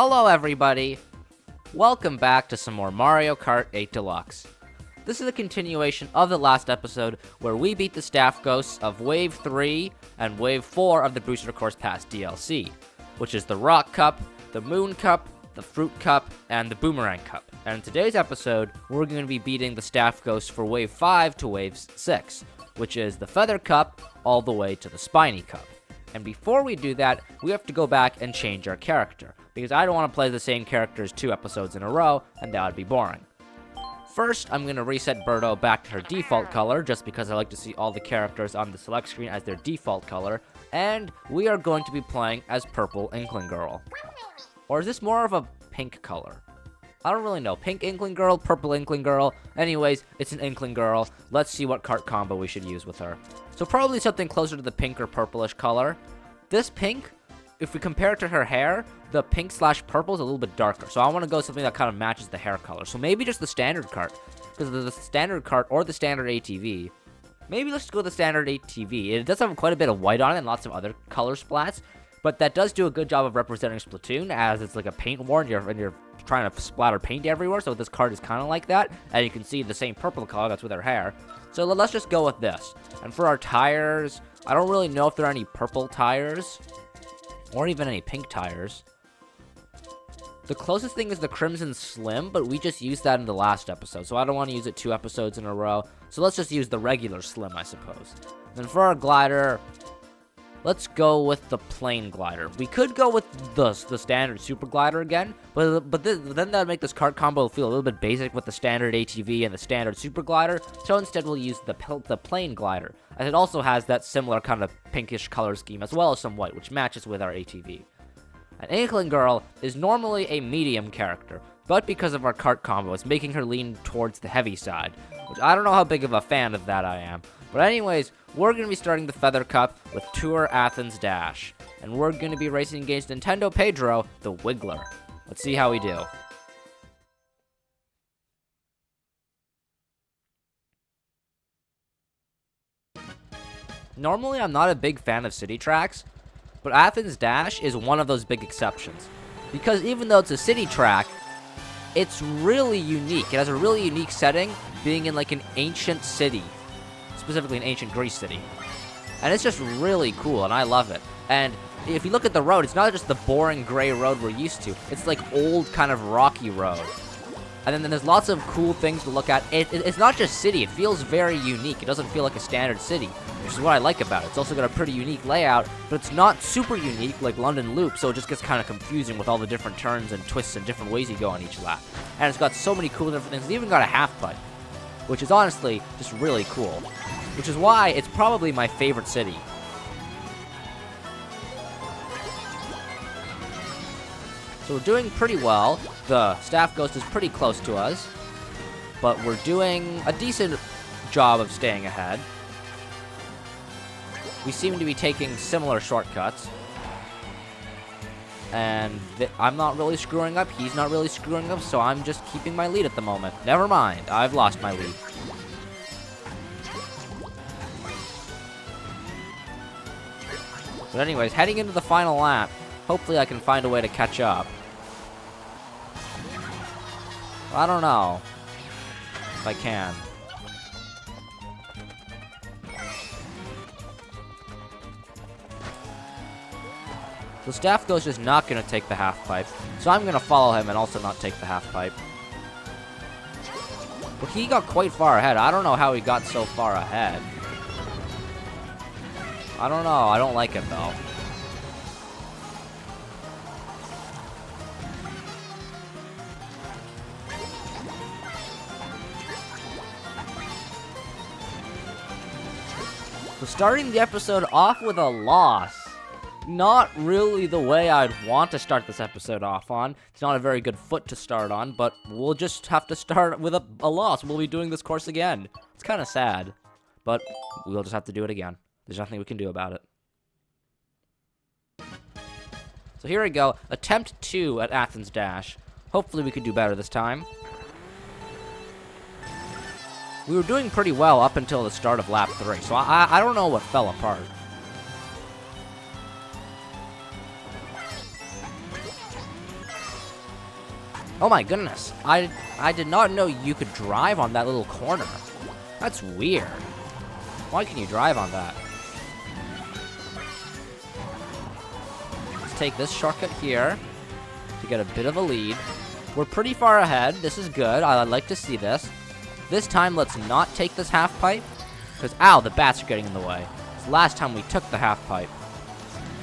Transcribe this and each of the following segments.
Hello everybody! Welcome back to some more Mario Kart 8 Deluxe. This is a continuation of the last episode where we beat the staff ghosts of Wave 3 and Wave 4 of the Booster Course Pass DLC, which is the Rock Cup, the Moon Cup, the Fruit Cup, and the Boomerang Cup. And in today's episode, we're going to be beating the staff ghosts for Wave 5 to Wave 6, which is the Feather Cup all the way to the Spiny Cup. And before we do that, we have to go back and change our character, because I don't want to play the same characters 2 episodes in a row, and that would be boring. First, I'm going to reset Birdo back to her default color, just because I like to see all the characters on the select screen as their default color, and we are going to be playing as Purple Inkling Girl. Or is this more of a pink color? I don't really know. Pink Inkling Girl, Purple Inkling Girl. Anyways, it's an Inkling Girl. Let's see what cart combo we should use with her. So probably something closer to the pink or purplish color. This pink, if we compare it to her hair, the pink slash purple is a little bit darker. So I want to go something that kind of matches the hair color. So maybe just the standard cart. Because the standard cart or the standard ATV. Maybe let's just go with the standard ATV. It does have quite a bit of white on it and lots of other color splats. But that does do a good job of representing Splatoon, as it's like a paint war and you're trying to splatter paint everywhere. So this card is kind of like that. And you can see the same purple color that's with her hair. So let's just go with this. And for our tires, I don't really know if there are any purple tires. Or even any pink tires. The closest thing is the Crimson Slim, but we just used that in the last episode. So I don't want to use it 2 episodes in a row. So let's just use the regular Slim, I suppose. And for our glider, let's go with the plain glider. We could go with the standard super glider again, but then that would make this cart combo feel a little bit basic with the standard ATV and the standard super glider. So instead we'll use the plain glider, as it also has that similar kind of pinkish color scheme as well as some white, which matches with our ATV. An Inkling Girl is normally a medium character, but because of our cart combo, it's making her lean towards the heavy side, which I don't know how big of a fan of that I am. But anyways, we're going to be starting the Feather Cup with Tour Athens Dash. And we're going to be racing against Nintendo Pedro, the Wiggler. Let's see how we do. Normally, I'm not a big fan of city tracks, but Athens Dash is one of those big exceptions. Because even though it's a city track, it's really unique. It has a really unique setting, being in like an ancient city. Specifically an ancient Greece city. And it's just really cool, and I love it. And if you look at the road, it's not just the boring gray road we're used to. It's like old kind of rocky road. And then there's lots of cool things to look at. It's not just city, it feels very unique. It doesn't feel like a standard city, which is what I like about it. It's also got a pretty unique layout, but it's not super unique like London Loop, so it just gets kind of confusing with all the different turns and twists and different ways you go on each lap. And it's got so many cool different things. It's even got a half pipe, which is honestly just really cool. Which is why it's probably my favorite city. So we're doing pretty well. The staff ghost is pretty close to us. But we're doing a decent job of staying ahead. We seem to be taking similar shortcuts. And I'm not really screwing up, he's not really screwing up, so I'm just keeping my lead at the moment. Never mind, I've lost my lead. But anyways, heading into the final lap, hopefully I can find a way to catch up. I don't know if I can. The staff ghost is not going to take the half pipe, so I'm going to follow him and also not take the half pipe. But he got quite far ahead. I don't know how he got so far ahead. I don't know. I don't like it, though. So starting the episode off with a loss. Not really the way I'd want to start this episode off on. It's not a very good foot to start on, but we'll just have to start with a loss. We'll be doing this course again. It's kind of sad, but we'll just have to do it again. There's nothing we can do about it. So here we go. Attempt 2 at Athens Dash. Hopefully we can do better this time. We were doing pretty well up until the start of lap 3, so I don't know what fell apart. Oh my goodness. I did not know you could drive on that little corner. That's weird. Why can you drive on that? Let's take this shortcut here to get a bit of a lead. We're pretty far ahead. This is good. I'd like to see this. This time, let's not take this half pipe. Because, ow, the bats are getting in the way. Last time we took the half pipe.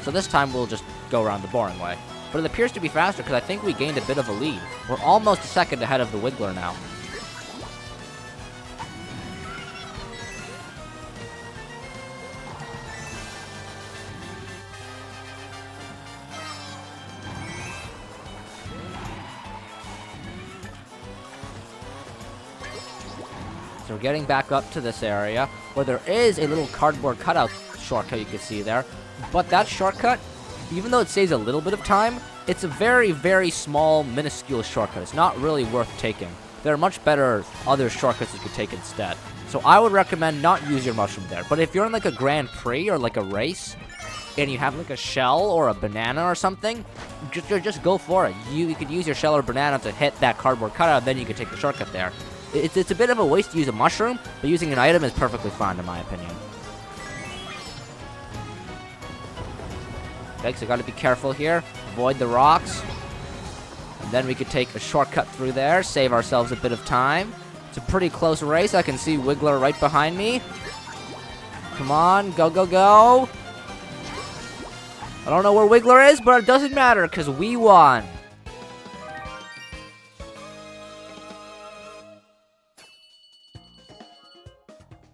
So this time we'll just go around the boring way. But it appears to be faster because I think we gained a bit of a lead. We're almost a second ahead of the Wiggler now. So we're getting back up to this area where there is a little cardboard cutout shortcut you can see there. But that shortcut, even though it saves a little bit of time, it's a very, very small, minuscule shortcut. It's not really worth taking. There are much better other shortcuts you could take instead. So I would recommend not use your mushroom there. But if you're in like a Grand Prix or like a race, and you have like a shell or a banana or something, just go for it. You could use your shell or banana to hit that cardboard cutout, then you could take the shortcut there. It's a bit of a waste to use a mushroom, but using an item is perfectly fine in my opinion. Okay, so gotta be careful here. Avoid the rocks. And then we could take a shortcut through there, save ourselves a bit of time. It's a pretty close race. I can see Wiggler right behind me. Come on, go, go, go. I don't know where Wiggler is, but it doesn't matter, because we won.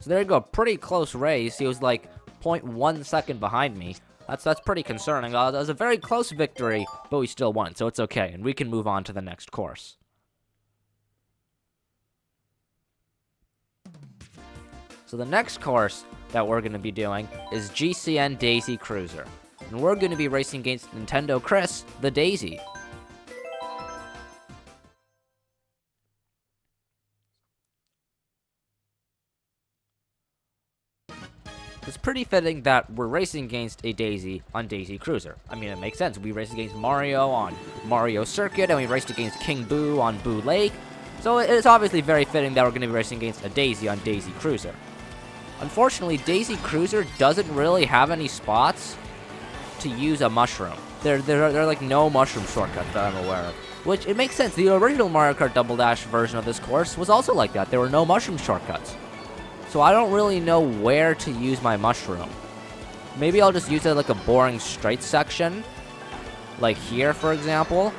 So there you go, pretty close race. He was like 0.1 second behind me. That's pretty concerning. That was a very close victory, but we still won, so it's okay, and we can move on to the next course. So the next course that we're going to be doing is GCN Daisy Cruiser, and we're going to be racing against Nintendo Chris, the Daisy. It's pretty fitting that we're racing against a Daisy on Daisy Cruiser. I mean, it makes sense. We raced against Mario on Mario Circuit, and we raced against King Boo on Boo Lake. So it's obviously very fitting that we're going to be racing against a Daisy on Daisy Cruiser. Unfortunately, Daisy Cruiser doesn't really have any spots to use a mushroom. There are like no mushroom shortcuts that I'm aware of. Which, it makes sense. The original Mario Kart Double Dash version of this course was also like that. There were no mushroom shortcuts. So I don't really know where to use my mushroom. Maybe I'll just use it like a boring straight section. Like here, for example.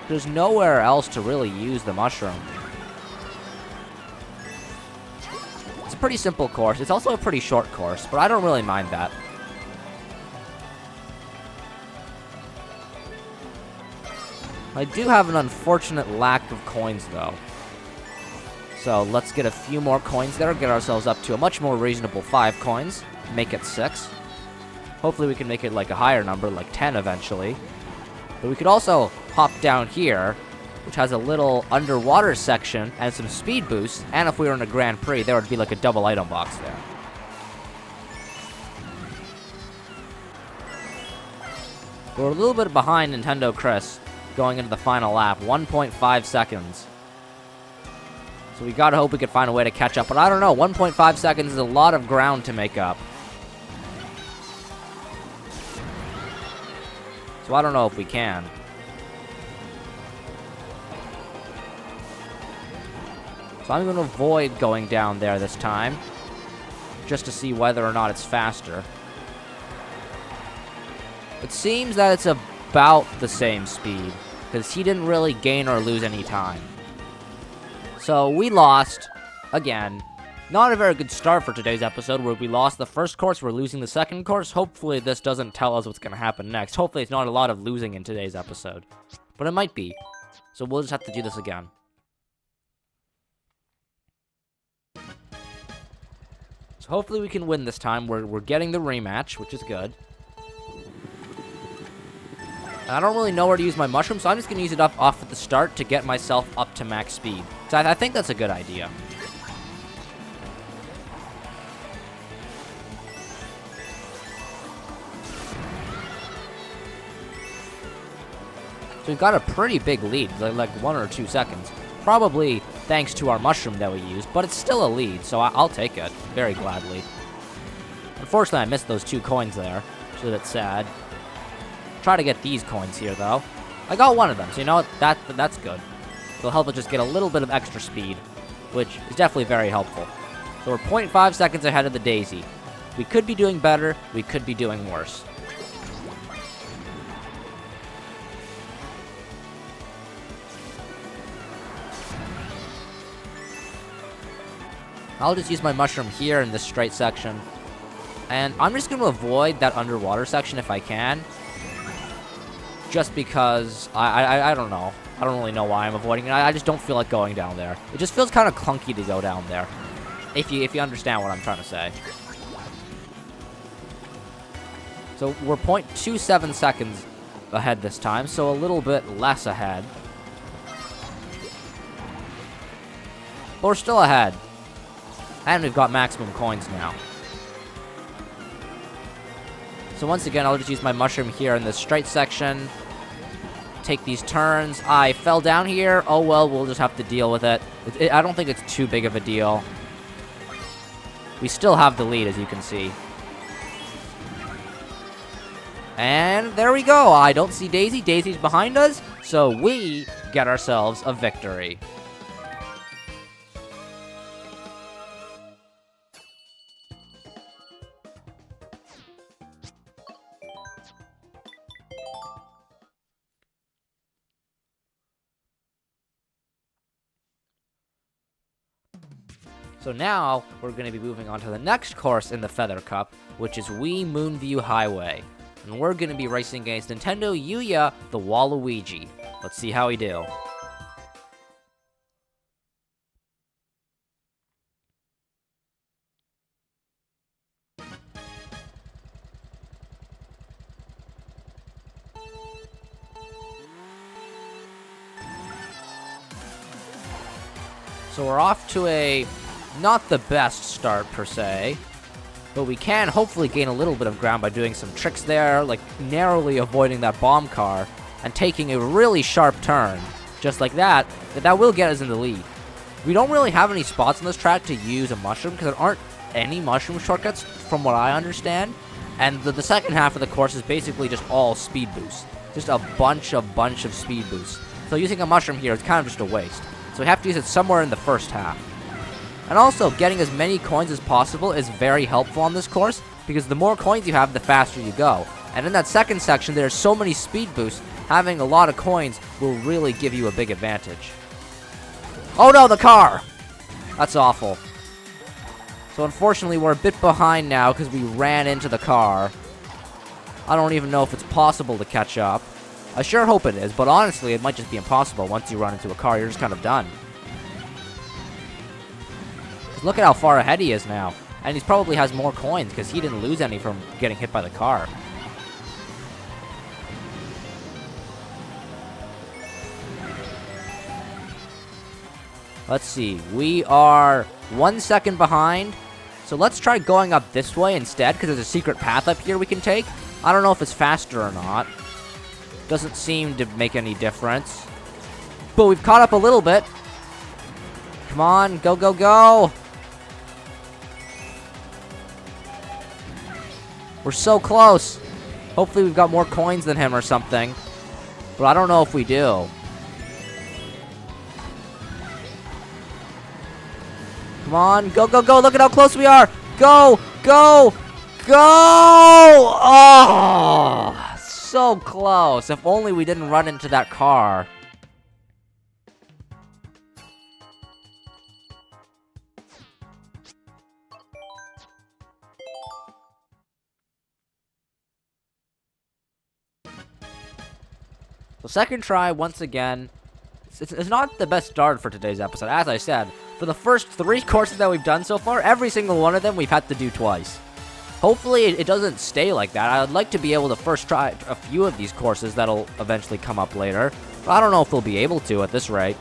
There's nowhere else to really use the mushroom. It's a pretty simple course. It's also a pretty short course, but I don't really mind that. I do have an unfortunate lack of coins, though. So let's get a few more coins there, get ourselves up to a much more reasonable 5 coins, make it 6. Hopefully we can make it like a higher number, like 10 eventually. But we could also hop down here, which has a little underwater section and some speed boosts, and if we were in a Grand Prix, there would be like a double item box there. We're a little bit behind Nintendo Chris going into the final lap, 1.5 seconds. So we gotta hope we could find a way to catch up. But I don't know, 1.5 seconds is a lot of ground to make up. So I don't know if we can. So I'm gonna avoid going down there this time, just to see whether or not it's faster. It seems that it's about the same speed, because he didn't really gain or lose any time. So we lost, again. Not a very good start for today's episode, where we lost the first course, we're losing the second course. Hopefully this doesn't tell us what's going to happen next. Hopefully it's not a lot of losing in today's episode. But it might be. So we'll just have to do this again. So hopefully we can win this time. We're getting the rematch, which is good. And I don't really know where to use my mushroom, so I'm just going to use it off at the start to get myself up to max speed. So I think that's a good idea. So So we've got a pretty big lead, like 1 or 2 seconds. Probably thanks to our mushroom that we used, but it's still a lead, so I'll take it very gladly. Unfortunately, I missed those 2 coins there, so that's sad. Try to get these coins here, though. I got one of them, so you know what? That's good. It'll help us just get a little bit of extra speed, which is definitely very helpful. So we're 0.5 seconds ahead of the Daisy. We could be doing better, we could be doing worse. I'll just use my mushroom here in this straight section. And I'm just going to avoid that underwater section if I can. Just because, I don't know. I don't really know why I'm avoiding it. I just don't feel like going down there. It just feels kind of clunky to go down there. If you understand what I'm trying to say. So we're 0.27 seconds ahead this time, so a little bit less ahead. But we're still ahead. And we've got maximum coins now. So once again, I'll just use my mushroom here in this straight section. Take these turns. I fell down here. Oh well, we'll just have to deal with it. I don't think it's too big of a deal. We still have the lead, as you can see. And there we go. I don't see Daisy. Daisy's behind us. So we get ourselves a victory. So now, we're going to be moving on to the next course in the Feather Cup, which is Wii Moonview Highway. And we're going to be racing against Nintendo Yuya, the Waluigi. Let's see how we do. So we're off to a not the best start per se, but we can hopefully gain a little bit of ground by doing some tricks there, like narrowly avoiding that bomb car and taking a really sharp turn, just like that will get us in the lead. We don't really have any spots on this track to use a mushroom because there aren't any mushroom shortcuts from what I understand, and the second half of the course is basically just all speed boosts, just a bunch of speed boosts. So using a mushroom here is kind of just a waste. So we have to use it somewhere in the first half. And also, getting as many coins as possible is very helpful on this course, because the more coins you have, the faster you go. And in that second section, there's so many speed boosts, having a lot of coins will really give you a big advantage. Oh no, the car! That's awful. So unfortunately, we're a bit behind now, because we ran into the car. I don't even know if it's possible to catch up. I sure hope it is, but honestly, it might just be impossible. Once you run into a car, you're just kind of done. Look at how far ahead he is now. And he probably has more coins because he didn't lose any from getting hit by the car. Let's see. We are 1 second behind. So let's try going up this way instead because there's a secret path up here we can take. I don't know if it's faster or not. Doesn't seem to make any difference. But we've caught up a little bit. Come on. Go, go, go. We're so close. Hopefully we've got more coins than him or something. But I don't know if we do. Come on. Go, go, go. Look at how close we are. Go, go, go. Oh, so close. If only we didn't run into that car. So second try, once again, it's not the best start for today's episode. As I said, for the first 3 courses that we've done so far, every single one of them we've had to do twice. Hopefully it doesn't stay like that. I'd like to be able to first try a few of these courses that'll eventually come up later. But I don't know if we'll be able to at this rate.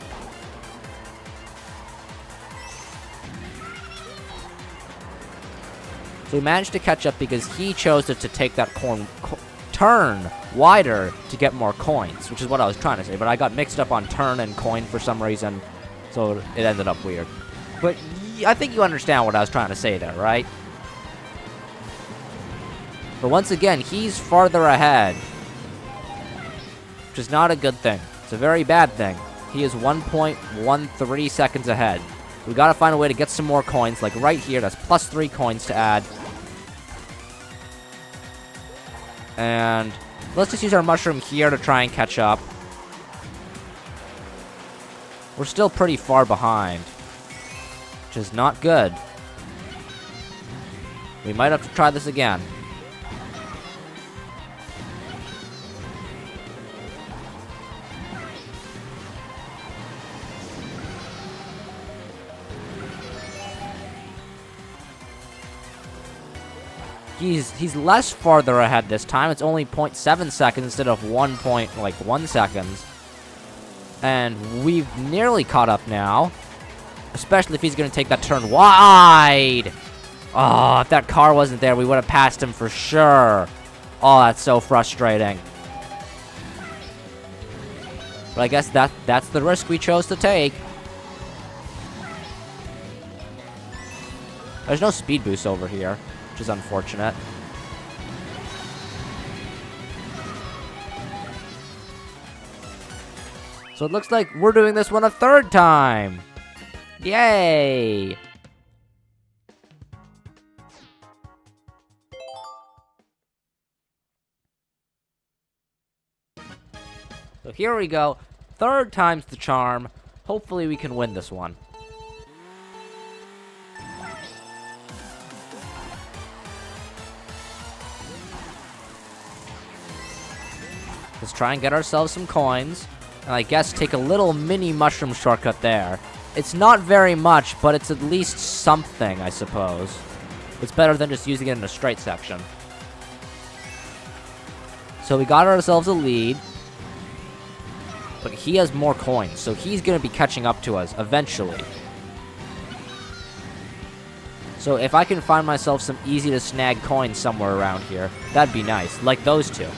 So we managed to catch up because he chose to take that turn wider to get more coins, which is what I was trying to say, but I got mixed up on turn and coin for some reason, so it ended up weird. But I think you understand what I was trying to say there, right? But once again, he's farther ahead, which is not a good thing. It's a very bad thing. He is 1.13 seconds ahead. We gotta find a way to get some more coins, like right here. That's plus 3 coins to add. And let's just use our mushroom here to try and catch up. We're still pretty far behind, which is not good. We might have to try this again. He's less farther ahead this time. It's only 0.7 seconds instead of 1 seconds. And we've nearly caught up now. Especially if he's going to take that turn wide. Oh, if that car wasn't there, we would have passed him for sure. Oh, that's so frustrating. But I guess that's the risk we chose to take. There's no speed boost over here, which is unfortunate. So it looks like we're doing this one a third time. Yay! So here we go. Third time's the charm. Hopefully we can win this one. Let's try and get ourselves some coins. And I guess take a little mini mushroom shortcut there. It's not very much, but it's at least something, I suppose. It's better than just using it in a straight section. So we got ourselves a lead. But he has more coins, so he's going to be catching up to us eventually. So if I can find myself some easy to snag coins somewhere around here, that'd be nice. Like those two.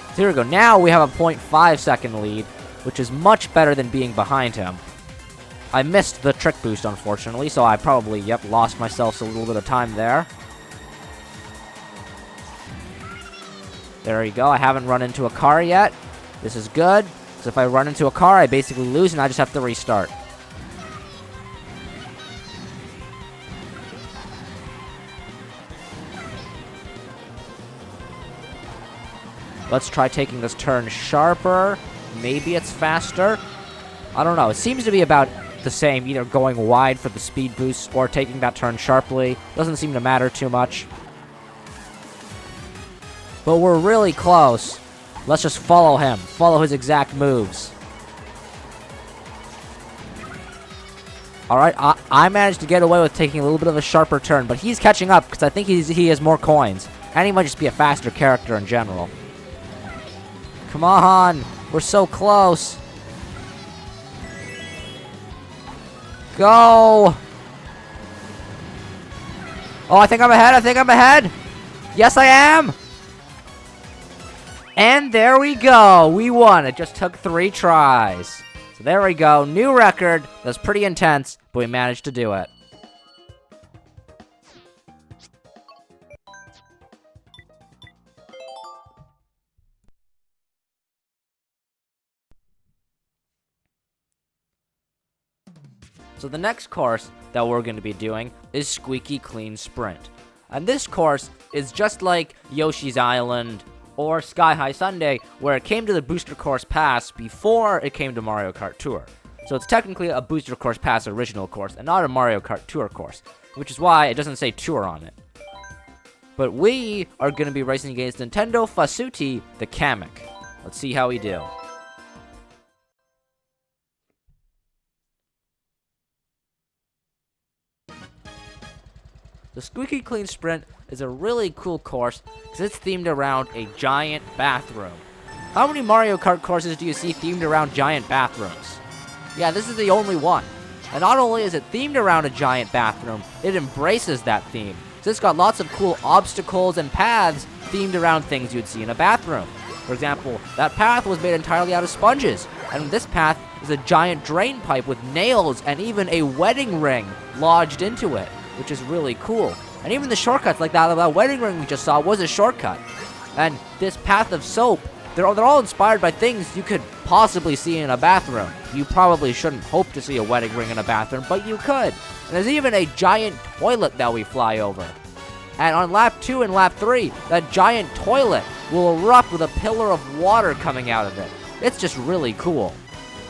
So here we go. Now we have a 0.5 second lead, which is much better than being behind him. I missed the trick boost, unfortunately, so I probably, lost myself a little bit of time there. There you go. I haven't run into a car yet. This is good, because if I run into a car, I basically lose, and I just have to restart. Let's try taking this turn sharper. Maybe it's faster. I don't know. It seems to be about the same, either going wide for the speed boost or taking that turn sharply. Doesn't seem to matter too much. But we're really close. Let's just follow him. Follow his exact moves. Alright, I managed to get away with taking a little bit of a sharper turn, but he's catching up because I think he has more coins. And he might just be a faster character in general. Come on! We're so close! Go! Oh, I think I'm ahead! Yes, I am! And there we go! We won! It just took 3 tries. So there we go. New record. That was pretty intense, but we managed to do it. So the next course that we're going to be doing is Squeaky Clean Sprint. And this course is just like Yoshi's Island or Sky High Sundae, where it came to the Booster Course Pass before it came to Mario Kart Tour. So it's technically a Booster Course Pass original course and not a Mario Kart Tour course, which is why it doesn't say Tour on it. But we are going to be racing against Nintendo Fasuti, the Kamek. Let's see how we do. The Squeaky Clean Sprint is a really cool course because it's themed around a giant bathroom. How many Mario Kart courses do you see themed around giant bathrooms? Yeah, this is the only one. And not only is it themed around a giant bathroom, it embraces that theme. So it's got lots of cool obstacles and paths themed around things you'd see in a bathroom. For example, that path was made entirely out of sponges, and this path is a giant drain pipe with nails and even a wedding ring lodged into it, which is really cool. And even the shortcuts, like that wedding ring we just saw, was a shortcut. And this path of soap, they're all inspired by things you could possibly see in a bathroom. You probably shouldn't hope to see a wedding ring in a bathroom, but you could. And there's even a giant toilet that we fly over. And on lap 2 and lap 3, that giant toilet will erupt with a pillar of water coming out of it. It's just really cool.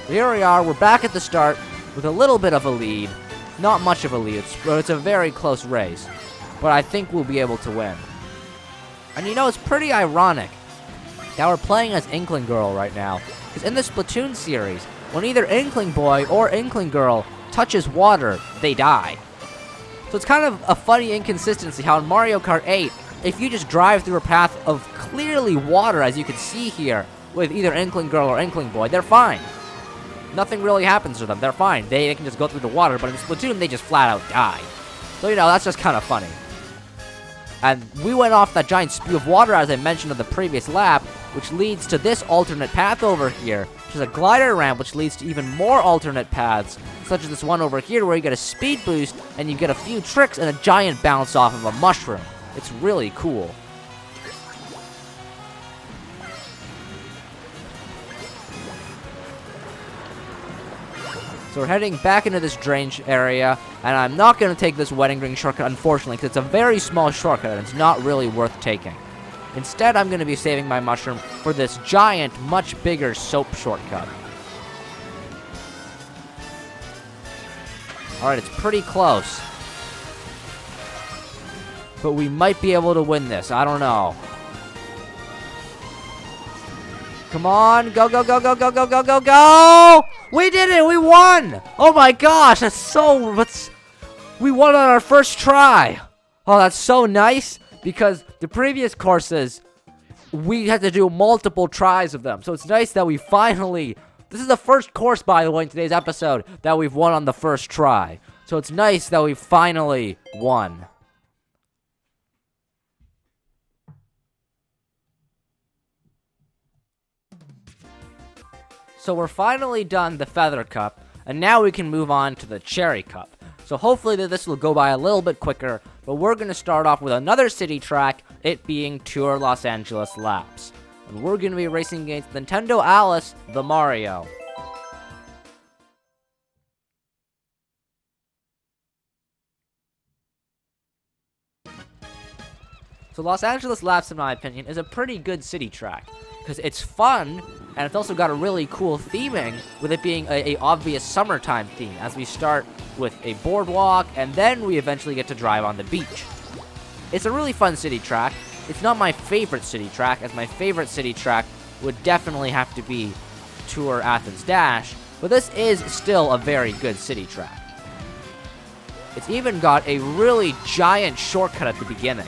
Here we are, we're back at the start with a little bit of a lead. Not much of a lead, it's a very close race. But I think we'll be able to win. And you know, it's pretty ironic that we're playing as Inkling Girl right now. Because in the Splatoon series, when either Inkling Boy or Inkling Girl touches water, they die. So it's kind of a funny inconsistency how in Mario Kart 8, if you just drive through a path of clearly water, as you can see here, with either Inkling Girl or Inkling Boy, they're fine. Nothing really happens to them, they're fine. They can just go through the water, but in Splatoon, they just flat out die. So, you know, that's just kind of funny. And we went off that giant spew of water, as I mentioned in the previous lap, which leads to this alternate path over here, which is a glider ramp, which leads to even more alternate paths, such as this one over here, where you get a speed boost, and you get a few tricks and a giant bounce off of a mushroom. It's really cool. So we're heading back into this drain area, and I'm not going to take this wedding ring shortcut, unfortunately, because it's a very small shortcut, and it's not really worth taking. Instead, I'm going to be saving my mushroom for this giant, much bigger soap shortcut. Alright, it's pretty close. But we might be able to win this, I don't know. Come on, go, go, go, go, go, go, go, go, go! We did it, we won! Oh my gosh, we won on our first try. Oh, that's so nice, because the previous courses, we had to do multiple tries of them. So it's nice that we finally, this is the first course, by the way, in today's episode, that we've won on the first try. So it's nice that we finally won. So we're finally done the Feather Cup, and now we can move on to the Cherry Cup. So hopefully this will go by a little bit quicker, but we're going to start off with another city track, it being Tour Los Angeles Laps. And we're going to be racing against Nintendo Alice, the Mario. So Los Angeles Laps, in my opinion, is a pretty good city track, because it's fun, and it's also got a really cool theming, with it being a obvious summertime theme, as we start with a boardwalk, and then we eventually get to drive on the beach. It's a really fun city track. It's not my favorite city track, as my favorite city track would definitely have to be Tour Athens Dash, but this is still a very good city track. It's even got a really giant shortcut at the beginning,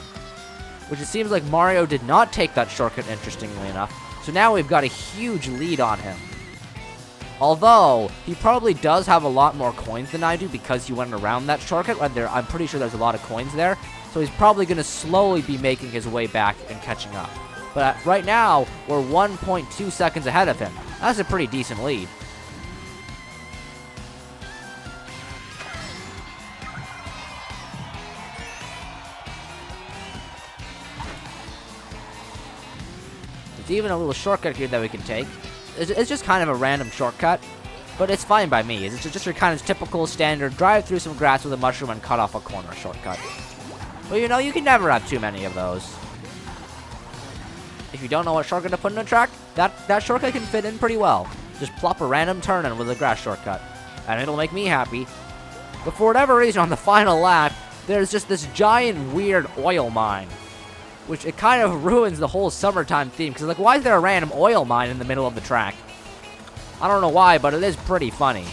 which it seems like Mario did not take that shortcut, interestingly enough, so now we've got a huge lead on him. Although, he probably does have a lot more coins than I do because he went around that shortcut. I'm pretty sure there's a lot of coins there, so he's probably going to slowly be making his way back and catching up. But right now, we're 1.2 seconds ahead of him. That's a pretty decent lead. There's even a little shortcut here that we can take. It's just kind of a random shortcut, but it's fine by me. It's just your kind of typical standard drive through some grass with a mushroom and cut off a corner shortcut. But you know, you can never have too many of those. If you don't know what shortcut to put in a track, that shortcut can fit in pretty well. Just plop a random turn in with a grass shortcut, and it'll make me happy. But for whatever reason, on the final lap, there's just this giant weird oil mine, which it kind of ruins the whole summertime theme, because like, why is there a random oil mine in the middle of the track? I don't know why, but it is pretty funny.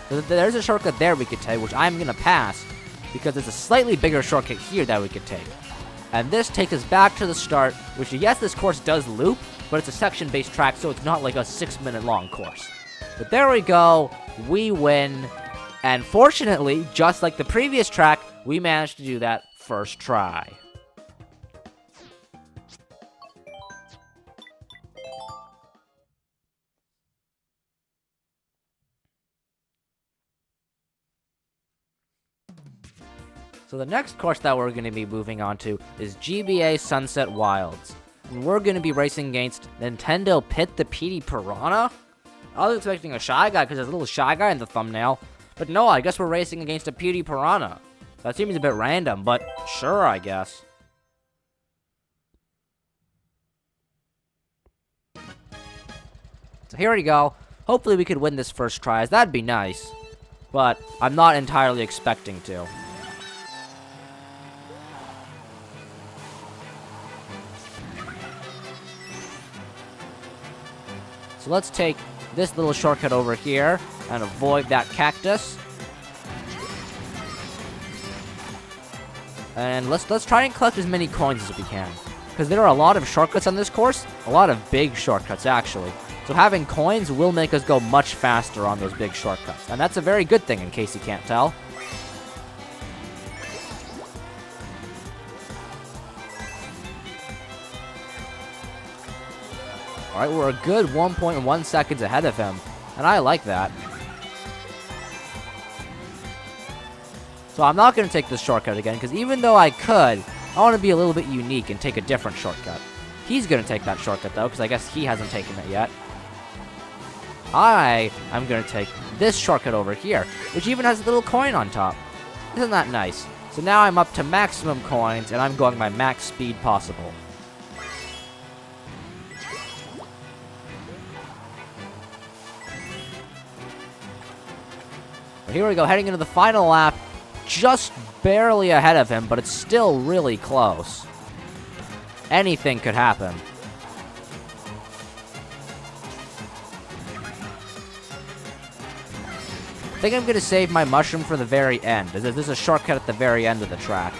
So there's a shortcut there we could take, which I'm going to pass, because there's a slightly bigger shortcut here that we could take. And this takes us back to the start, which yes, this course does loop, but it's a section-based track, so it's not like a 6-minute long course. But there we go, we win. And fortunately, just like the previous track, we managed to do that first try. So the next course that we're going to be moving on to is GBA Sunset Wilds. And we're going to be racing against Nintendo Pit the Petey Piranha. I was expecting a Shy Guy because there's a little Shy Guy in the thumbnail. But no, I guess we're racing against a Petey Piranha. That seems a bit random, but sure, I guess. So here we go. Hopefully we could win this first try, as that'd be nice. But I'm not entirely expecting to. So let's take this little shortcut over here and avoid that cactus. And let's try and collect as many coins as we can, because there are a lot of shortcuts on this course, a lot of big shortcuts actually. So having coins will make us go much faster on those big shortcuts, and that's a very good thing in case you can't tell. Alright, we're a good 1.1 seconds ahead of him, and I like that. So I'm not going to take this shortcut again, because even though I could, I want to be a little bit unique and take a different shortcut. He's going to take that shortcut, though, because I guess he hasn't taken it yet. I am going to take this shortcut over here, which even has a little coin on top. Isn't that nice? So now I'm up to maximum coins, and I'm going my max speed possible. Here we go, heading into the final lap, just barely ahead of him, but it's still really close. Anything could happen. I think I'm going to save my mushroom for the very end. There's a shortcut at the very end of the track.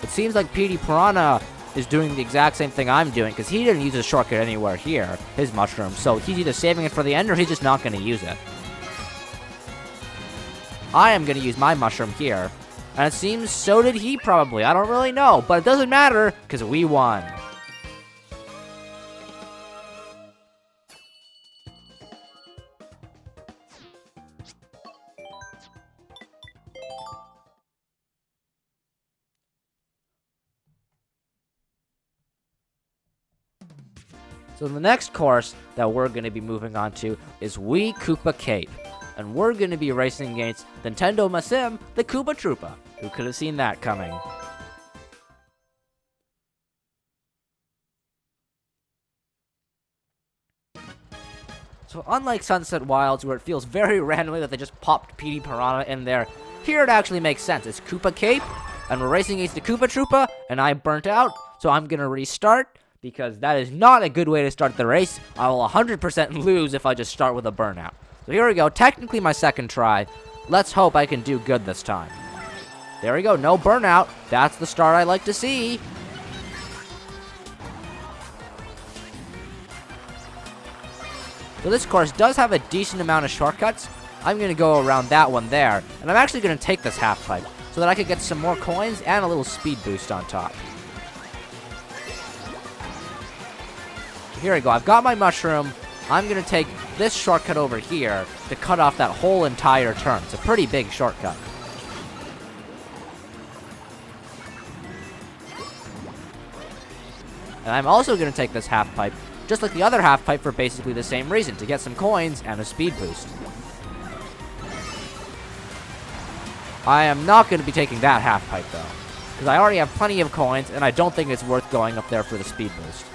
It seems like Petey Piranha is doing the exact same thing I'm doing, because he didn't use a shortcut anywhere here, his mushroom, so he's either saving it for the end or he's just not going to use it. I am going to use my mushroom here, and it seems so did he probably. I don't really know, but it doesn't matter, because we won. So the next course that we're going to be moving on to is Wii Koopa Cape. And we're going to be racing against Nintendo Masim, the Koopa Troopa. Who could have seen that coming? So unlike Sunset Wilds, where it feels very randomly that they just popped Petey Piranha in there, here it actually makes sense. It's Koopa Cape, and we're racing against the Koopa Troopa, and I burnt out, so I'm going to restart, because that is not a good way to start the race. I will 100% lose if I just start with a burnout. So here we go, technically my second try. Let's hope I can do good this time. There we go, no burnout. That's the start I like to see. So this course does have a decent amount of shortcuts. I'm going to go around that one there. And I'm actually going to take this half pipe so that I could get some more coins and a little speed boost on top. Here we go, I've got my mushroom. I'm going to take this shortcut over here to cut off that whole entire turn. It's a pretty big shortcut. And I'm also going to take this half pipe, just like the other half pipe, for basically the same reason, to get some coins and a speed boost. I am not going to be taking that half pipe, though, because I already have plenty of coins, and I don't think it's worth going up there for the speed boost.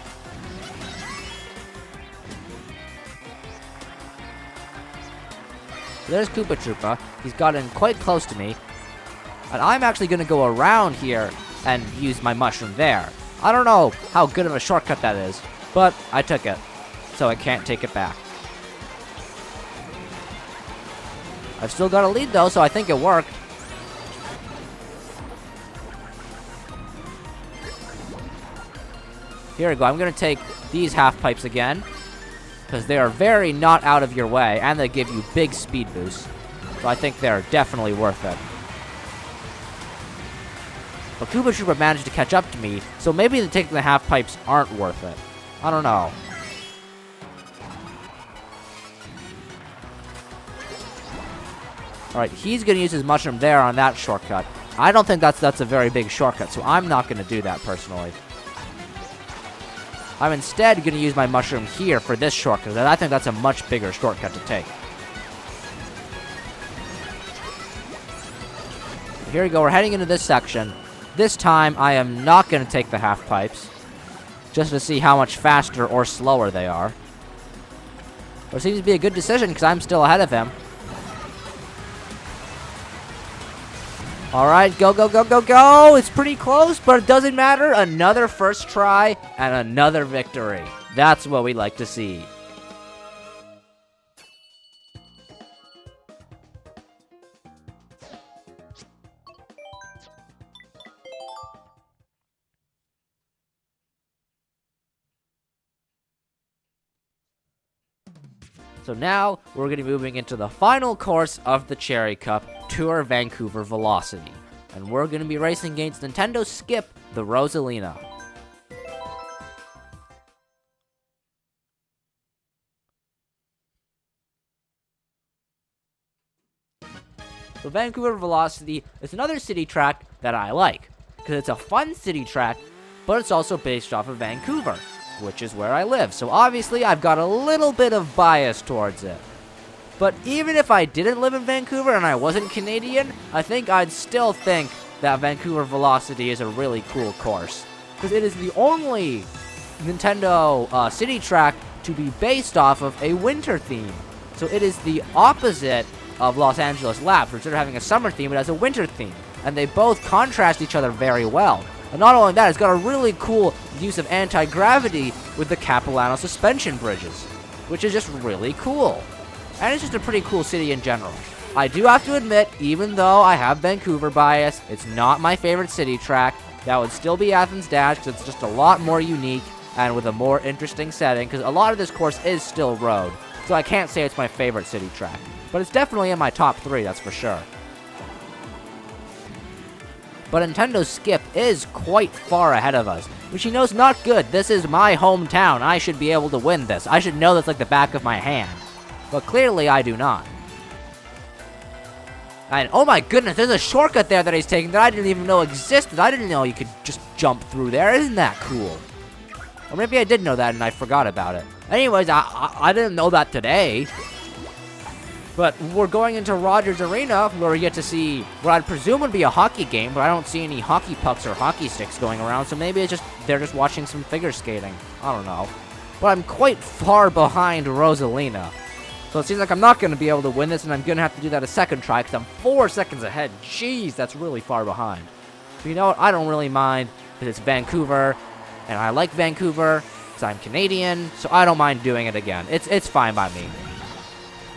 There's Koopa Troopa. He's gotten quite close to me. And I'm actually going to go around here and use my mushroom there. I don't know how good of a shortcut that is, but I took it, so I can't take it back. I've still got a lead, though, so I think it worked. Here we go. I'm going to take these half pipes again, because they are very not out of your way, and they give you big speed boosts. So I think they're definitely worth it. But Koopa Troopa managed to catch up to me, so maybe taking the half pipes aren't worth it. I don't know. Alright, he's going to use his mushroom there on that shortcut. I don't think that's a very big shortcut, so I'm not going to do that personally. I'm instead going to use my mushroom here for this shortcut, and I think that's a much bigger shortcut to take. Here we go, we're heading into this section. This time, I am not going to take the half pipes, just to see how much faster or slower they are. But it seems to be a good decision, because I'm still ahead of him. Alright, go, go, go, go, go! It's pretty close, but it doesn't matter. Another first try, and another victory. That's what we like to see. So now, we're going to be moving into the final course of the Cherry Cup, Tour Vancouver Velocity. And we're going to be racing against Nintendo Skip, the Rosalina. So Vancouver Velocity is another city track that I like, because it's a fun city track, but it's also based off of Vancouver, which is where I live. So obviously I've got a little bit of bias towards it. But even if I didn't live in Vancouver and I wasn't Canadian, I think I'd still think that Vancouver Velocity is a really cool course. Because it is the only Nintendo city track to be based off of a winter theme. So it is the opposite of Los Angeles Labs, which instead of having a summer theme, it has a winter theme. And they both contrast each other very well. And not only that, it's got a really cool use of anti-gravity with the Capilano suspension bridges, which is just really cool. And it's just a pretty cool city in general. I do have to admit, even though I have Vancouver bias, it's not my favorite city track. That would still be Athens Dash, because it's just a lot more unique and with a more interesting setting, because a lot of this course is still road. So I can't say it's my favorite city track. But it's definitely in my top 3, that's for sure. But Nintendo Skip is quite far ahead of us, which you know is not good. This is my hometown. I should be able to win this. I should know this like the back of my hand. But clearly I do not. And oh my goodness, there's a shortcut there that he's taking that I didn't even know existed. I didn't know you could just jump through there. Isn't that cool? Or maybe I did know that and I forgot about it. Anyways, I didn't know that today. But we're going into Rogers Arena, where we get to see what I'd presume would be a hockey game, but I don't see any hockey pucks or hockey sticks going around, so maybe it's just they're just watching some figure skating. I don't know. But I'm quite far behind Rosalina. So it seems like I'm not going to be able to win this, and I'm going to have to do that a second try, because I'm 4 seconds ahead. Jeez, that's really far behind. But you know what? I don't really mind, because it's Vancouver, and I like Vancouver, because I'm Canadian, so I don't mind doing it again. It's fine by me.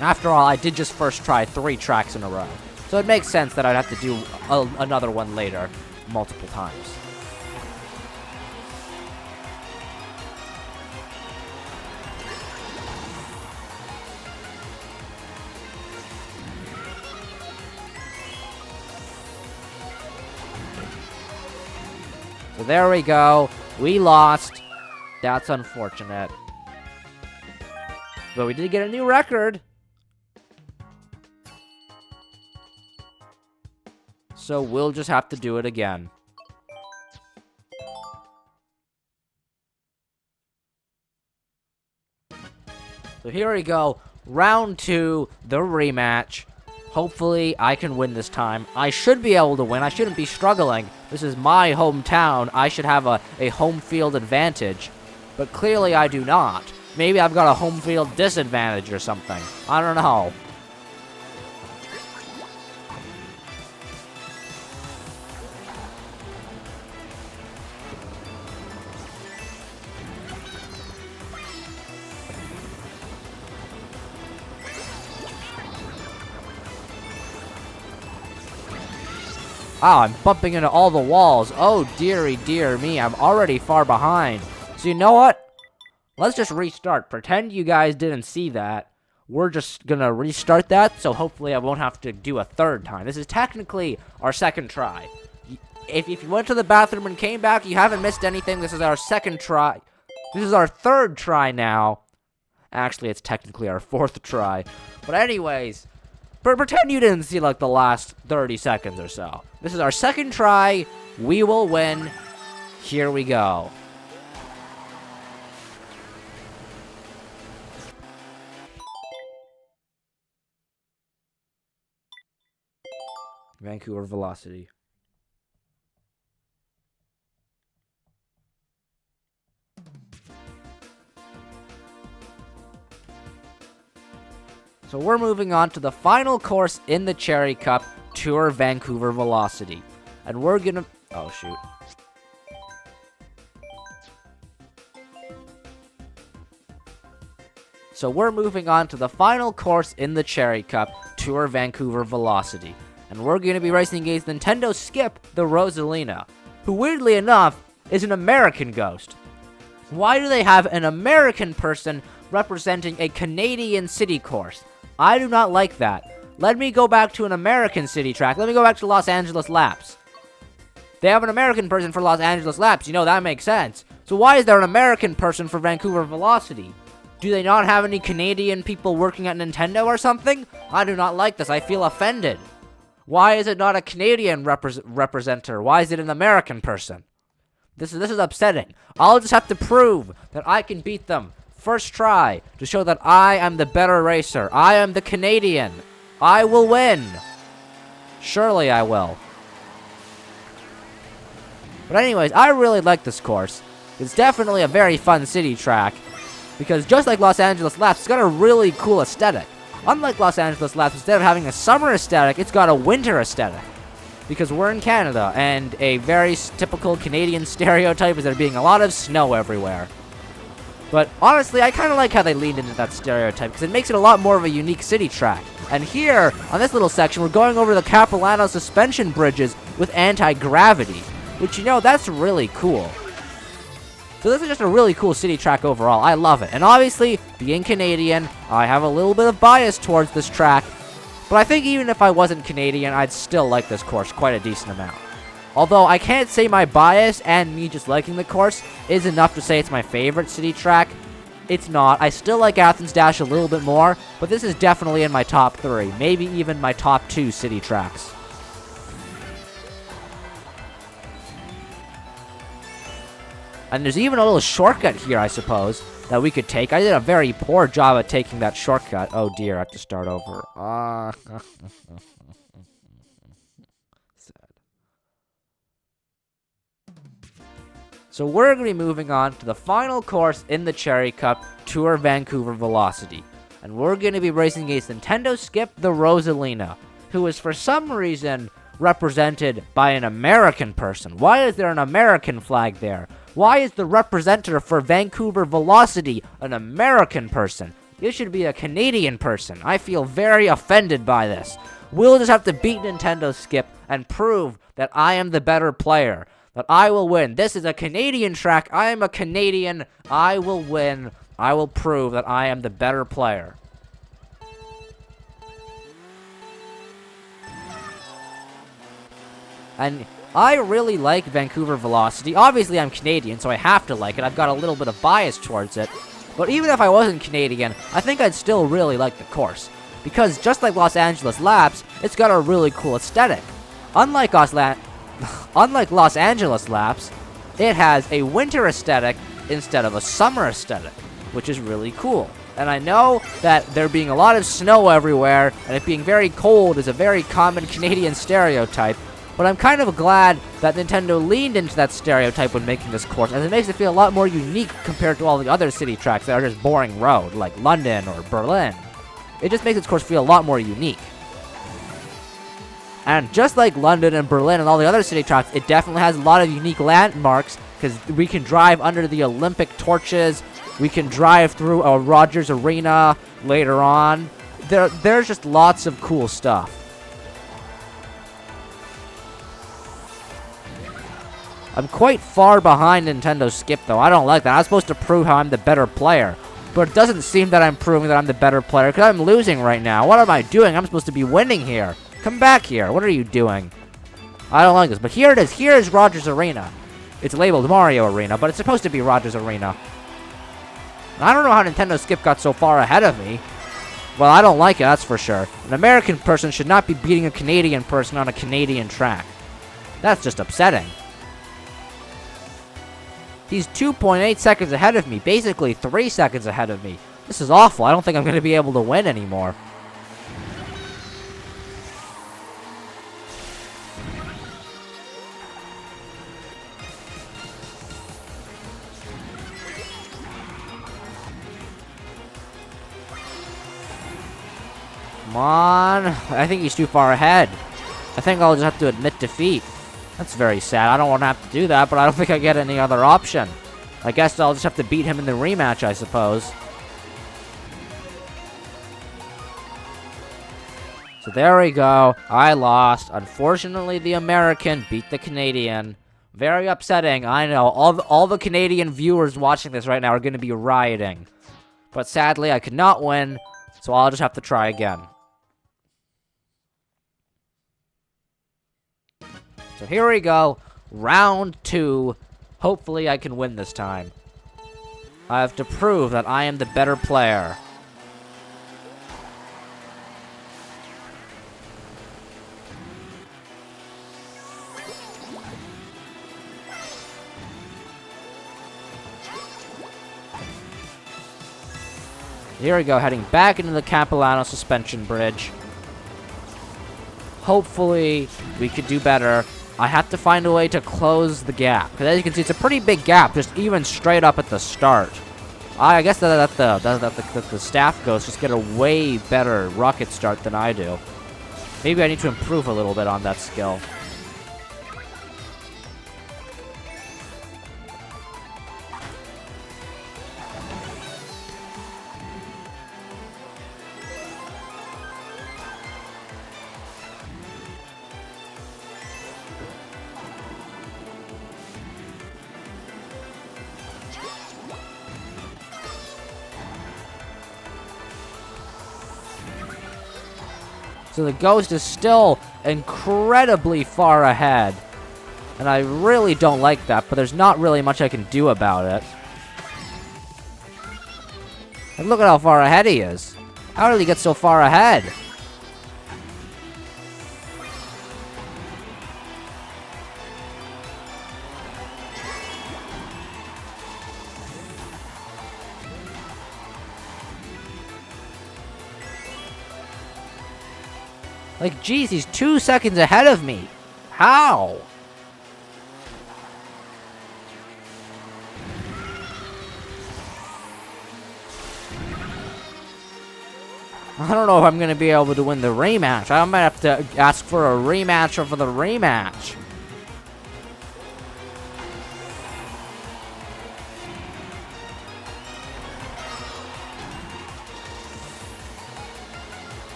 After all, I did just first try 3 tracks in a row. So it makes sense that I'd have to do another one later, multiple times. So there we go. We lost. That's unfortunate. But we did get a new record. So we'll just have to do it again. So here we go. Round 2, the rematch. Hopefully I can win this time. I should be able to win. I shouldn't be struggling. This is my hometown. I should have a home field advantage. But clearly I do not. Maybe I've got a home field disadvantage or something. I don't know. Oh, I'm bumping into all the walls. Oh, dearie, dear me. I'm already far behind. So you know what? Let's just restart. Pretend you guys didn't see that. We're just gonna restart that, so hopefully I won't have to do a third time. This is technically our second try. If you went to the bathroom and came back, you haven't missed anything. This is our second try. This is our third try now. Actually, it's technically our fourth try. But anyways, pretend you didn't see, like, the last 30 seconds or so. This is our second try. We will win. Here we go. Vancouver velocity. So we're moving on to the final course in the Cherry Cup, Tour Vancouver Velocity. And we're gonna... Oh, shoot. So we're moving on to the final course in the Cherry Cup, Tour Vancouver Velocity. And we're gonna be racing against Nintendo Skip, the Rosalina, who weirdly enough, is an American ghost. Why do they have an American person representing a Canadian city course? I do not like that. Let me go back to an American city track. Let me go back to Los Angeles Laps. They have an American person for Los Angeles Laps. You know, that makes sense. So why is there an American person for Vancouver Velocity? Do they not have any Canadian people working at Nintendo or something? I do not like this. I feel offended. Why is it not a Canadian representer? Why is it an American person? This is upsetting. I'll just have to prove that I can beat them. First try, to show that I am the better racer. I am the Canadian. I will win. Surely I will. But anyways, I really like this course. It's definitely a very fun city track. Because just like Los Angeles Laps, it's got a really cool aesthetic. Unlike Los Angeles Laps, instead of having a summer aesthetic, it's got a winter aesthetic. Because we're in Canada, and a very typical Canadian stereotype is there being a lot of snow everywhere. But honestly, I kind of like how they leaned into that stereotype, because it makes it a lot more of a unique city track. And here, on this little section, we're going over the Capilano suspension bridges with anti-gravity, which, you know, that's really cool. So this is just a really cool city track overall. I love it. And obviously, being Canadian, I have a little bit of bias towards this track. But I think even if I wasn't Canadian, I'd still like this course quite a decent amount. Although I can't say my bias and me just liking the course is enough to say it's my favorite city track. It's not. I still like Athens Dash a little bit more, but this is definitely in my top 3, maybe even my top 2 city tracks. And there's even a little shortcut here, I suppose, that we could take. I did a very poor job at taking that shortcut. Oh dear, I have to start over. Sad. So we're going to be moving on to the final course in the Cherry Cup, Tour Vancouver Velocity. And we're going to be racing against Nintendo Skip, the Rosalina, who is for some reason represented by an American person. Why is there an American flag there? Why is the representative for Vancouver Velocity an American person? It should be a Canadian person. I feel very offended by this. We'll just have to beat Nintendo Skip and prove that I am the better player. That I will win. This is a Canadian track. I am a Canadian. I will win. I will prove that I am the better player. And I really like Vancouver Velocity. Obviously, I'm Canadian, so I have to like it. I've got a little bit of bias towards it. But even if I wasn't Canadian, I think I'd still really like the course. Because just like Los Angeles Laps, it's got a really cool aesthetic. Unlike Los Angeles Laps, it has a winter aesthetic instead of a summer aesthetic, which is really cool. And I know that there being a lot of snow everywhere, and it being very cold is a very common Canadian stereotype, but I'm kind of glad that Nintendo leaned into that stereotype when making this course, as it makes it feel a lot more unique compared to all the other city tracks that are just boring road, like London or Berlin. It just makes this course feel a lot more unique. And just like London and Berlin and all the other city tracks, it definitely has a lot of unique landmarks, because we can drive under the Olympic torches, we can drive through a Rogers Arena later on. There's just lots of cool stuff. I'm quite far behind Nintendo Skip, though. I don't like that. I was supposed to prove how I'm the better player. But it doesn't seem that I'm proving that I'm the better player, because I'm losing right now. What am I doing? I'm supposed to be winning here. Come back here. What are you doing? I don't like this. But here it is. Here is Roger's Arena. It's labeled Mario Arena, but it's supposed to be Roger's Arena. I don't know how Nintendo Skip got so far ahead of me. Well, I don't like it, that's for sure. An American person should not be beating a Canadian person on a Canadian track. That's just upsetting. He's 2.8 seconds ahead of me, basically 3 seconds ahead of me. This is awful. I don't think I'm going to be able to win anymore. Come on. I think he's too far ahead. I think I'll just have to admit defeat. That's very sad. I don't want to have to do that, but I don't think I get any other option. I guess I'll just have to beat him in the rematch, I suppose. So there we go. I lost. Unfortunately, the American beat the Canadian. Very upsetting. I know. All the Canadian viewers watching this right now are going to be rioting. But sadly, I could not win, so I'll just have to try again. So here we go, round 2. Hopefully I can win this time. I have to prove that I am the better player. Here we go, heading back into the Capilano Suspension Bridge. Hopefully we could do better. I have to find a way to close the gap. Because as you can see, it's a pretty big gap, just even straight up at the start. I guess that the staff ghosts just get a way better rocket start than I do. Maybe I need to improve a little bit on that skill. So the ghost is still incredibly far ahead. And I really don't like that, but there's not really much I can do about it. And look at how far ahead he is. How did he get so far ahead? Like, geez, he's 2 seconds ahead of me. How? I don't know if I'm going to be able to win the rematch. I might have to ask for a rematch or for the rematch.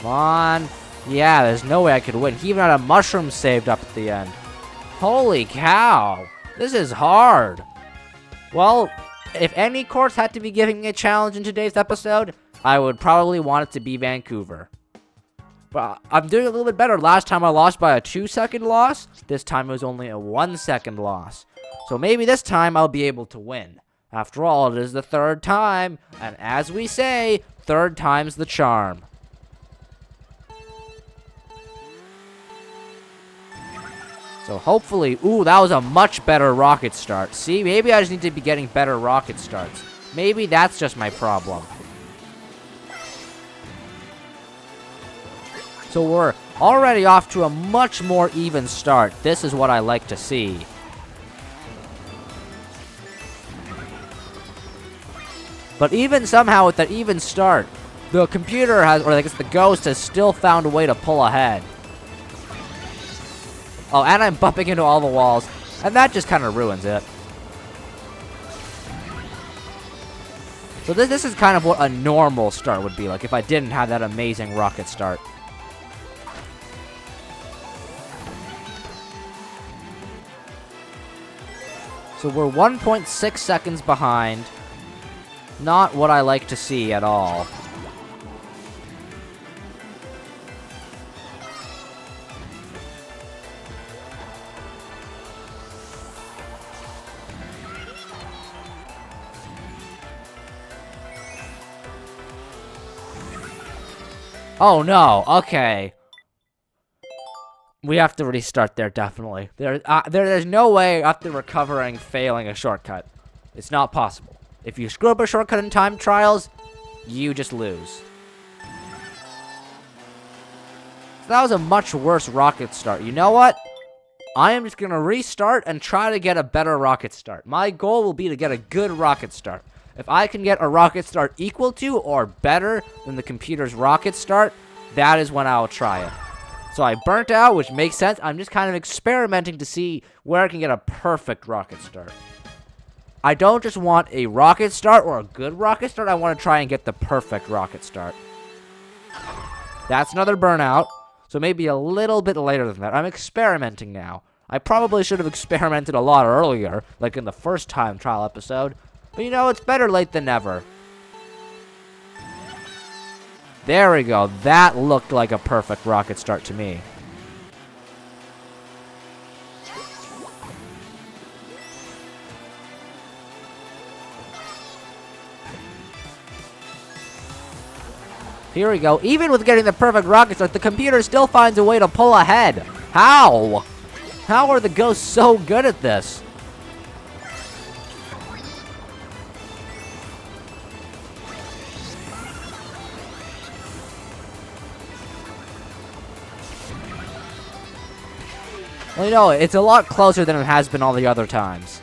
Come on. Yeah, there's no way I could win. He even had a mushroom saved up at the end. Holy cow. This is hard. Well, if any course had to be giving me a challenge in today's episode, I would probably want it to be Vancouver. But I'm doing a little bit better. Last time I lost by a 2-second loss. This time it was only a 1-second loss. So maybe this time I'll be able to win. After all, it is the 3rd time. And as we say, 3rd time's the charm. So hopefully, ooh, that was a much better rocket start. See, maybe I just need to be getting better rocket starts. Maybe that's just my problem. So we're already off to a much more even start. This is what I like to see. But even somehow with that even start, the computer has, or I guess the ghost has still found a way to pull ahead. Oh, and I'm bumping into all the walls. And that just kind of ruins it. So this is kind of what a normal start would be like if I didn't have that amazing rocket start. So we're 1.6 seconds behind. Not what I like to see at all. Oh no, okay. We have to restart there, definitely. There's no way after recovering failing a shortcut. It's not possible. If you screw up a shortcut in time trials, you just lose. So that was a much worse rocket start. You know what? I am just going to restart and try to get a better rocket start. My goal will be to get a good rocket start. If I can get a rocket start equal to or better than the computer's rocket start, that is when I will try it. So I burnt out, which makes sense. I'm just kind of experimenting to see where I can get a perfect rocket start. I don't just want a rocket start or a good rocket start. I want to try and get the perfect rocket start. That's another burnout. So maybe a little bit later than that. I'm experimenting now. I probably should have experimented a lot earlier, like in the first time trial episode. But you know, it's better late than never. There we go. That looked like a perfect rocket start to me. Here we go. Even with getting the perfect rocket start, the computer still finds a way to pull ahead. How? How are the ghosts so good at this? Well, you know, it's a lot closer than it has been all the other times.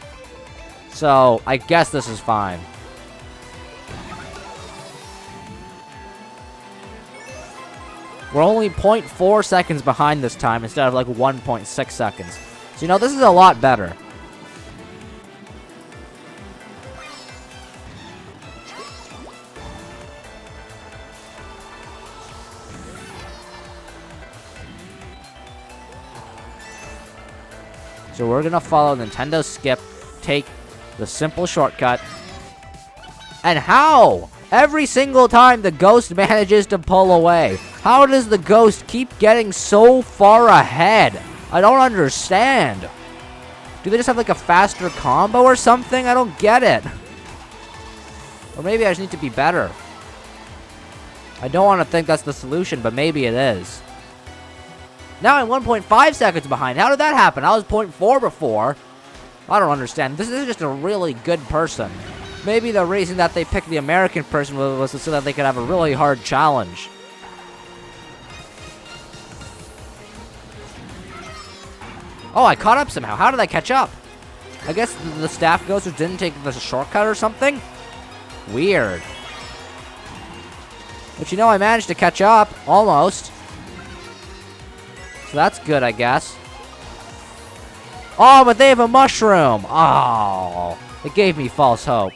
So, I guess this is fine. We're only 0.4 seconds behind this time instead of like 1.6 seconds. So, you know, this is a lot better. So we're gonna follow Nintendo Skip, take the simple shortcut. And how? Every single time the ghost manages to pull away. How does the ghost keep getting so far ahead? I don't understand. Do they just have like a faster combo or something? I don't get it. Or maybe I just need to be better. I don't want to think that's the solution, but maybe it is. Now I'm 1.5 seconds behind. How did that happen? I was 0.4 before. I don't understand. This is just a really good person. Maybe the reason that they picked the American person was so that they could have a really hard challenge. Oh, I caught up somehow. How did I catch up? I guess the staff ghosts didn't take the shortcut or something? Weird. But you know, I managed to catch up. Almost. So that's good, I guess. Oh, but they have a mushroom. Oh, it gave me false hope.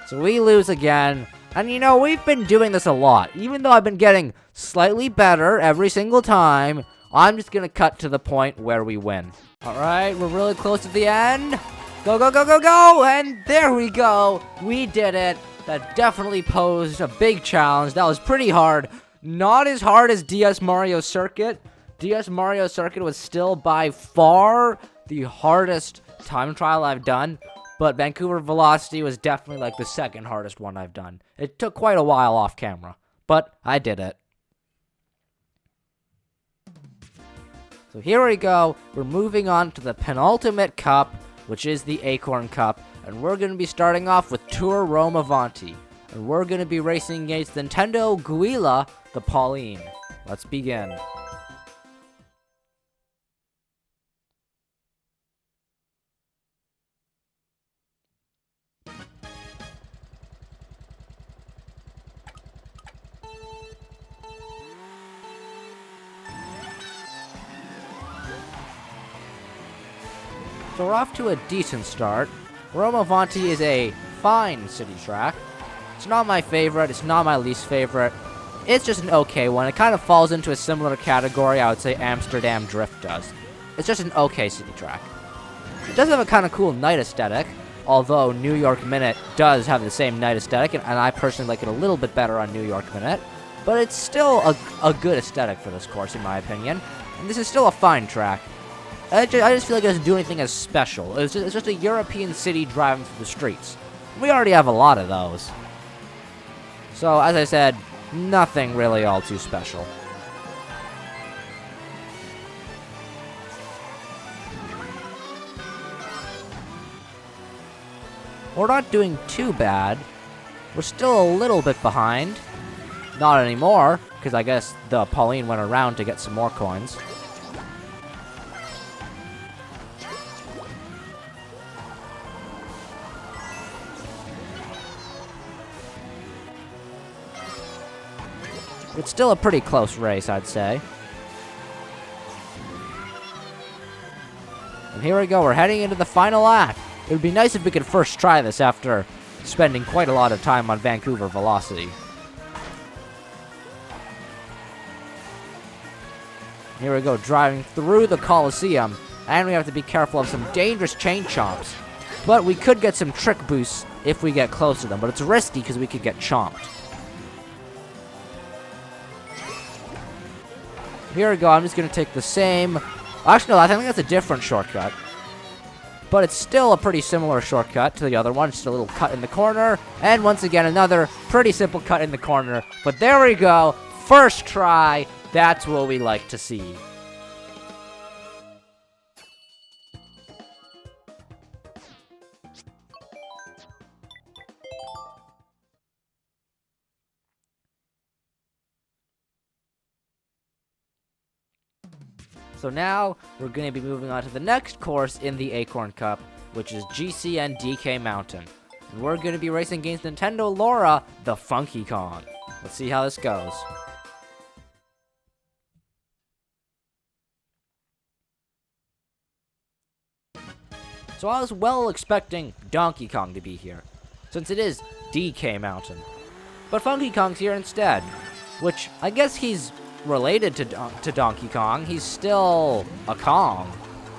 So we lose again. And you know, we've been doing this a lot. Even though I've been getting slightly better every single time, I'm just going to cut to the point where we win. All right, we're really close to the end. Go, go, go, go, go. And there we go. We did it. That definitely posed a big challenge. That was pretty hard. Not as hard as DS Mario Circuit. DS Mario Circuit was still by far the hardest time trial I've done, but Vancouver Velocity was definitely like the second hardest one I've done. It took quite a while off camera, but I did it. So here we go. We're moving on to the penultimate cup, which is the Acorn Cup, and we're going to be starting off with Tour Rome Avanti, and we're going to be racing against Nintendo Guila, the Pauline. Let's begin. So we're off to a decent start. Rome Avanti is a fine city track. It's not my favorite, it's not my least favorite. It's just an okay one. It kind of falls into a similar category I would say Amsterdam Drift does. It's just an okay city track. It does have a kind of cool night aesthetic, although New York Minute does have the same night aesthetic, and I personally like it a little bit better on New York Minute. But it's still a good aesthetic for this course, in my opinion. And this is still a fine track. I just feel like it doesn't do anything as special. It's just a European city driving through the streets. We already have a lot of those. So, as I said, nothing really all too special. We're not doing too bad. We're still a little bit behind. Not anymore, because I guess the Pauline went around to get some more coins. It's still a pretty close race, I'd say. And here we go, we're heading into the final lap. It would be nice if we could first try this after spending quite a lot of time on Vancouver Velocity. Here we go, driving through the Coliseum, and we have to be careful of some dangerous chain chomps. But we could get some trick boosts if we get close to them, but it's risky because we could get chomped. Here we go, I'm just going to take the same... Actually, no, I think that's a different shortcut. But it's still a pretty similar shortcut to the other one. Just a little cut in the corner. And once again, another pretty simple cut in the corner. But there we go. First try. That's what we like to see. So now, we're going to be moving on to the next course in the Acorn Cup, which is GCN DK Mountain. And we're going to be racing against Nintendo Laura, the Funky Kong. Let's see how this goes. So I was well expecting Donkey Kong to be here, since it is DK Mountain. But Funky Kong's here instead, which I guess he's related to Donkey Kong. He's still a Kong,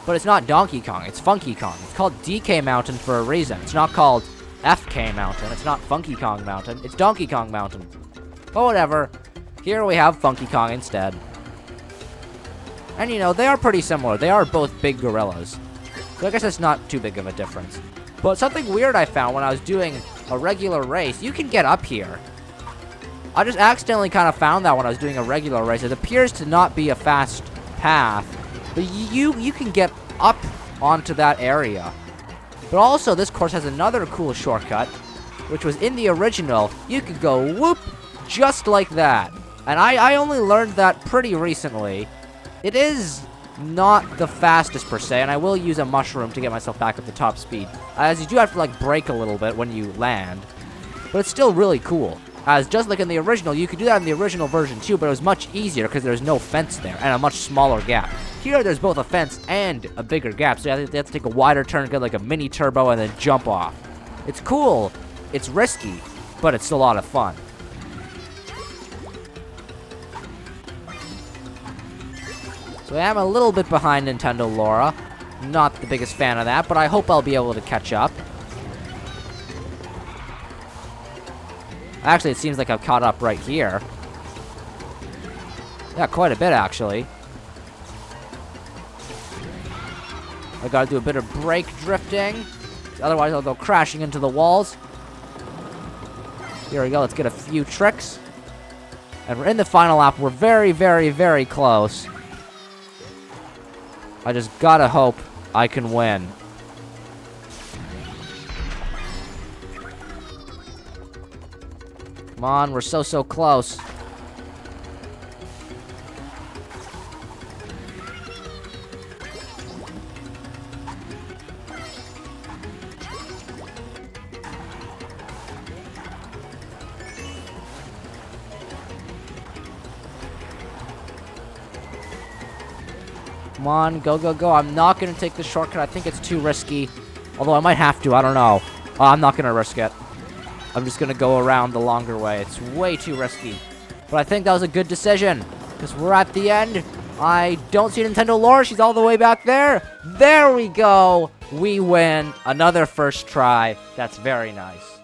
but it's not Donkey Kong, it's Funky Kong. It's called DK Mountain for a reason. It's not called FK Mountain, it's not Funky Kong Mountain, it's Donkey Kong Mountain. But whatever, here we have Funky Kong instead. And you know, they are pretty similar. They are both big gorillas, so I guess it's not too big of a difference. But something weird I found when I was doing a regular race, you can get up here. I just accidentally kind of found that when I was doing a regular race. It appears to not be a fast path, but you can get up onto that area. But also, this course has another cool shortcut, which was in the original. You could go whoop, just like that. And I only learned that pretty recently. It is not the fastest per se, and I will use a mushroom to get myself back up to top speed, as you do have to like brake a little bit when you land. But it's still really cool. As just like in the original, you could do that in the original version too, but it was much easier because there's no fence there and a much smaller gap. Here, there's both a fence and a bigger gap, so you have to take a wider turn, get like a mini turbo, and then jump off. It's cool, it's risky, but it's a lot of fun. So I am a little bit behind Nintendo Laura. Not the biggest fan of that, but I hope I'll be able to catch up. Actually, it seems like I've caught up right here. Yeah, quite a bit, actually. I gotta do a bit of brake drifting. Otherwise, I'll go crashing into the walls. Here we go. Let's get a few tricks. And we're in the final lap. We're very, very, very close. I just gotta hope I can win. Come on, we're so close. Come on, go, go, go. I'm not going to take the shortcut. I think it's too risky. Although I might have to. I don't know. I'm not going to risk it. I'm just going to go around the longer way. It's way too risky. But I think that was a good decision. Because we're at the end. I don't see Nintendo Laura. She's all the way back there. There we go. We win. Another first try. That's very nice.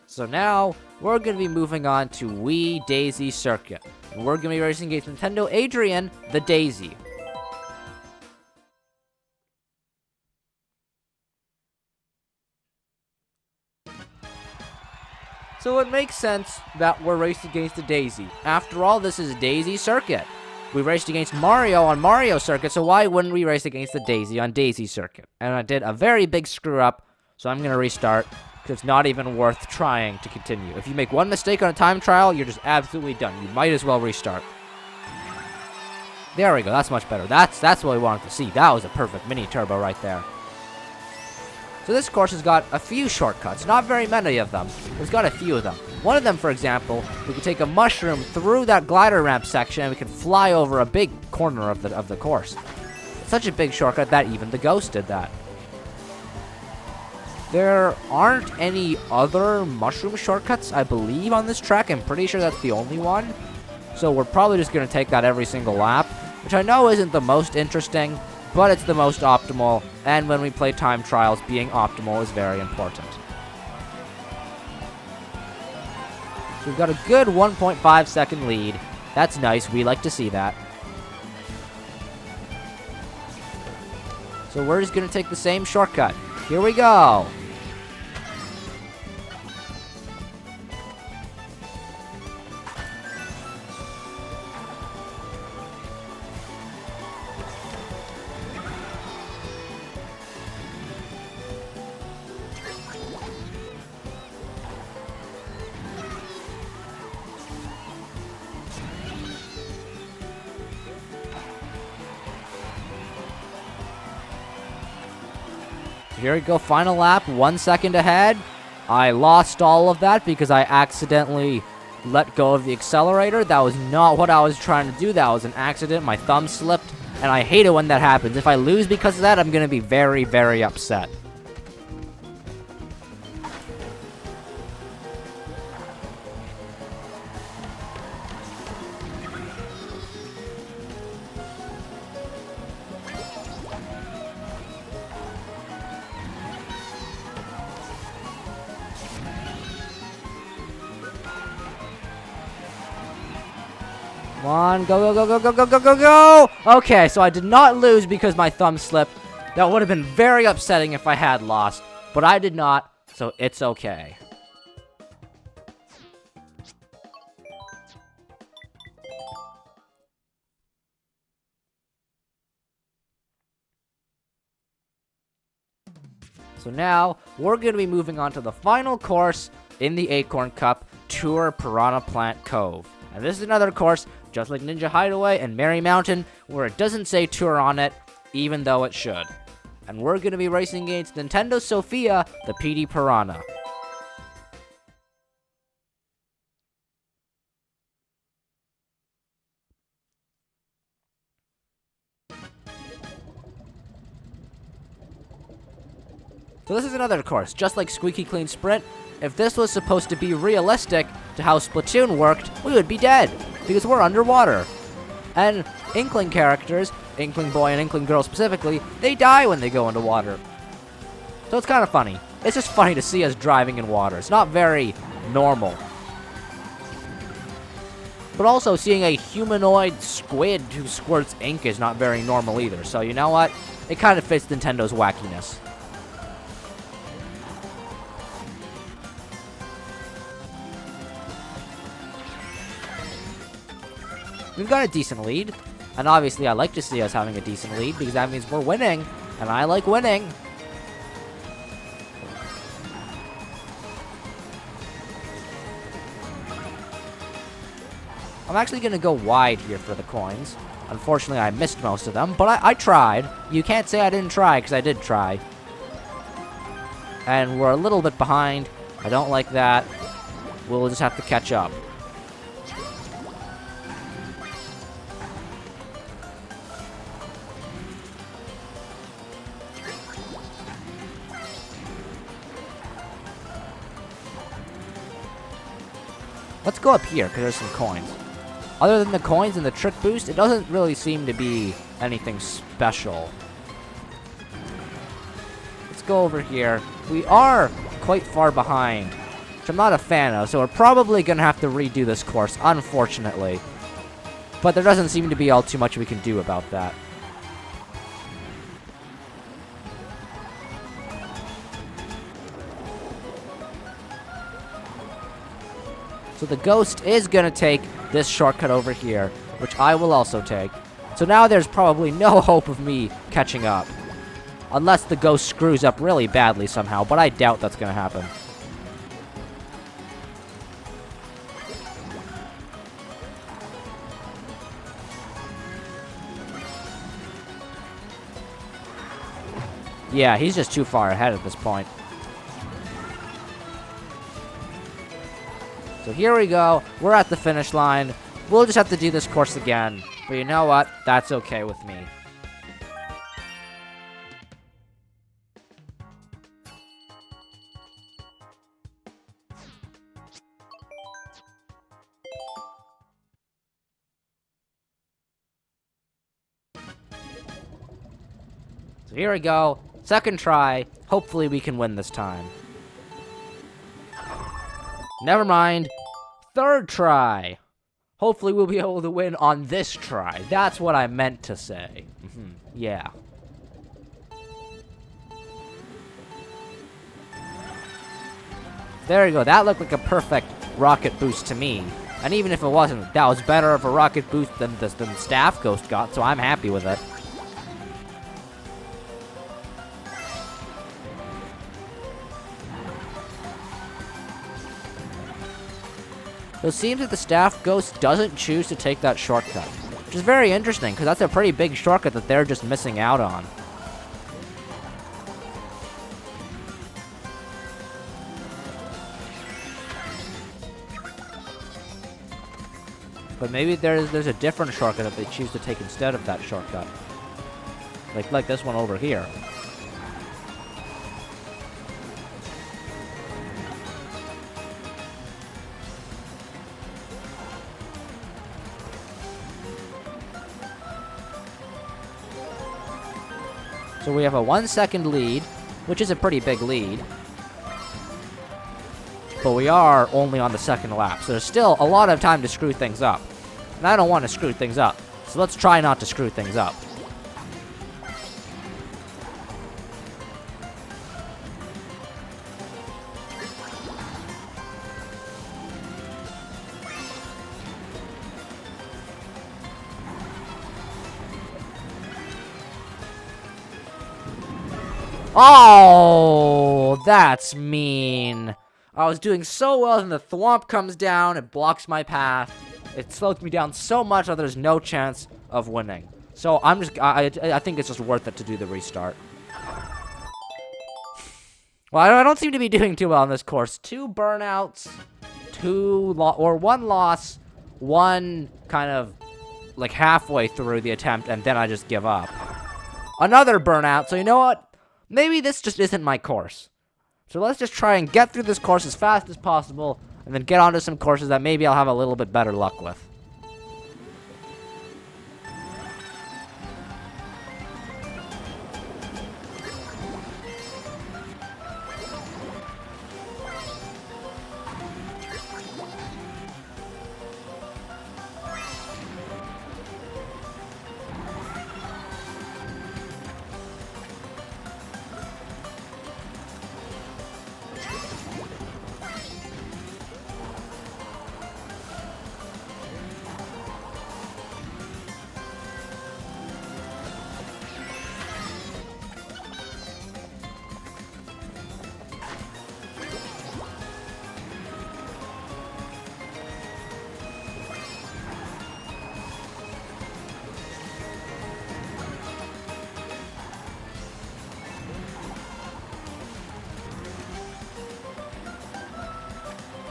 So now, we're going to be moving on to Wii Daisy Circuit. And we're going to be racing against Nintendo Adrian, the Daisy. So it makes sense that we're racing against the Daisy. After all, this is Daisy Circuit. We raced against Mario on Mario Circuit, so why wouldn't we race against the Daisy on Daisy Circuit? And I did a very big screw up, so I'm going to restart. It's not even worth trying to continue. If you make one mistake on a time trial, you're just absolutely done. You might as well restart. There we go. That's much better. That's what we wanted to see. That was a perfect mini turbo right there. So this course has got a few shortcuts. Not very many of them. It's got a few of them. One of them, for example, we can take a mushroom through that glider ramp section and we can fly over a big corner of the course. It's such a big shortcut that even the Ghost did that. There aren't any other mushroom shortcuts, I believe, on this track. I'm pretty sure that's the only one. So we're probably just going to take that every single lap, which I know isn't the most interesting, but it's the most optimal, and when we play time trials, being optimal is very important. So we've got a good 1.5 second lead. That's nice, we like to see that. So we're just going to take the same shortcut. Here we go. Here we go, final lap, 1 second ahead. I lost all of that because I accidentally let go of the accelerator. That was not what I was trying to do. That was an accident. My thumb slipped, and I hate it when that happens. If I lose because of that, I'm going to be very, very upset. Come on, go, go, go, go, go, go, go, go, go! Okay, so I did not lose because my thumb slipped. That would have been very upsetting if I had lost, but I did not, so it's okay. So now, we're going to be moving on to the final course in the Acorn Cup, Tour Piranha Plant Cove. And this is another course, just like Ninja Hideaway and Merry Mountain, where it doesn't say Tour on it, even though it should. And we're going to be racing against Nintendo Sophia, the PD Piranha. So this is another course, just like Squeaky Clean Sprint. If this was supposed to be realistic to how Splatoon worked, we would be dead, because we're underwater. And Inkling characters, Inkling Boy and Inkling Girl specifically, they die when they go into water. So it's kind of funny. It's just funny to see us driving in water. It's not very normal. But also, seeing a humanoid squid who squirts ink is not very normal either. So you know what? It kind of fits Nintendo's wackiness. We've got a decent lead, and obviously I like to see us having a decent lead because that means we're winning, and I like winning. I'm actually going to go wide here for the coins. Unfortunately, I missed most of them, but I tried. You can't say I didn't try, because I did try. And we're a little bit behind. I don't like that. We'll just have to catch up. Let's go up here, because there's some coins. Other than the coins and the trick boost, it doesn't really seem to be anything special. Let's go over here. We are quite far behind, which I'm not a fan of, so we're probably going to have to redo this course, unfortunately. But there doesn't seem to be all too much we can do about that. So the ghost is going to take this shortcut over here, which I will also take. So now there's probably no hope of me catching up. Unless the ghost screws up really badly somehow, but I doubt that's going to happen. Yeah, he's just too far ahead at this point. So here we go. We're at the finish line. We'll just have to do this course again. But you know what? That's okay with me. So here we go. Second try. Hopefully we can win this time. Never mind. Third try. Hopefully we'll be able to win on this try. That's what I meant to say. Yeah. There you go. That looked like a perfect rocket boost to me. And even if it wasn't, that was better of a rocket boost than Staff Ghost got, so I'm happy with it. So it seems that the Staff Ghost doesn't choose to take that shortcut, which is very interesting, because that's a pretty big shortcut that they're just missing out on. But maybe there's a different shortcut that they choose to take instead of that shortcut. Like this one over here. So we have a 1 second lead, which is a pretty big lead. But we are only on the second lap, so there's still a lot of time to screw things up. And I don't want to screw things up, so let's try not to screw things up. Oh, that's mean. I was doing so well, and the thwomp comes down, it blocks my path. It slows me down so much that there's no chance of winning. So I think it's just worth it to do the restart. Well, I don't seem to be doing too well on this course. 2 burnouts, 1 loss, 1 kind of like halfway through the attempt, and then I just give up. Another burnout, so you know what? Maybe this just isn't my course. So let's just try and get through this course as fast as possible, and then get onto some courses that maybe I'll have a little bit better luck with.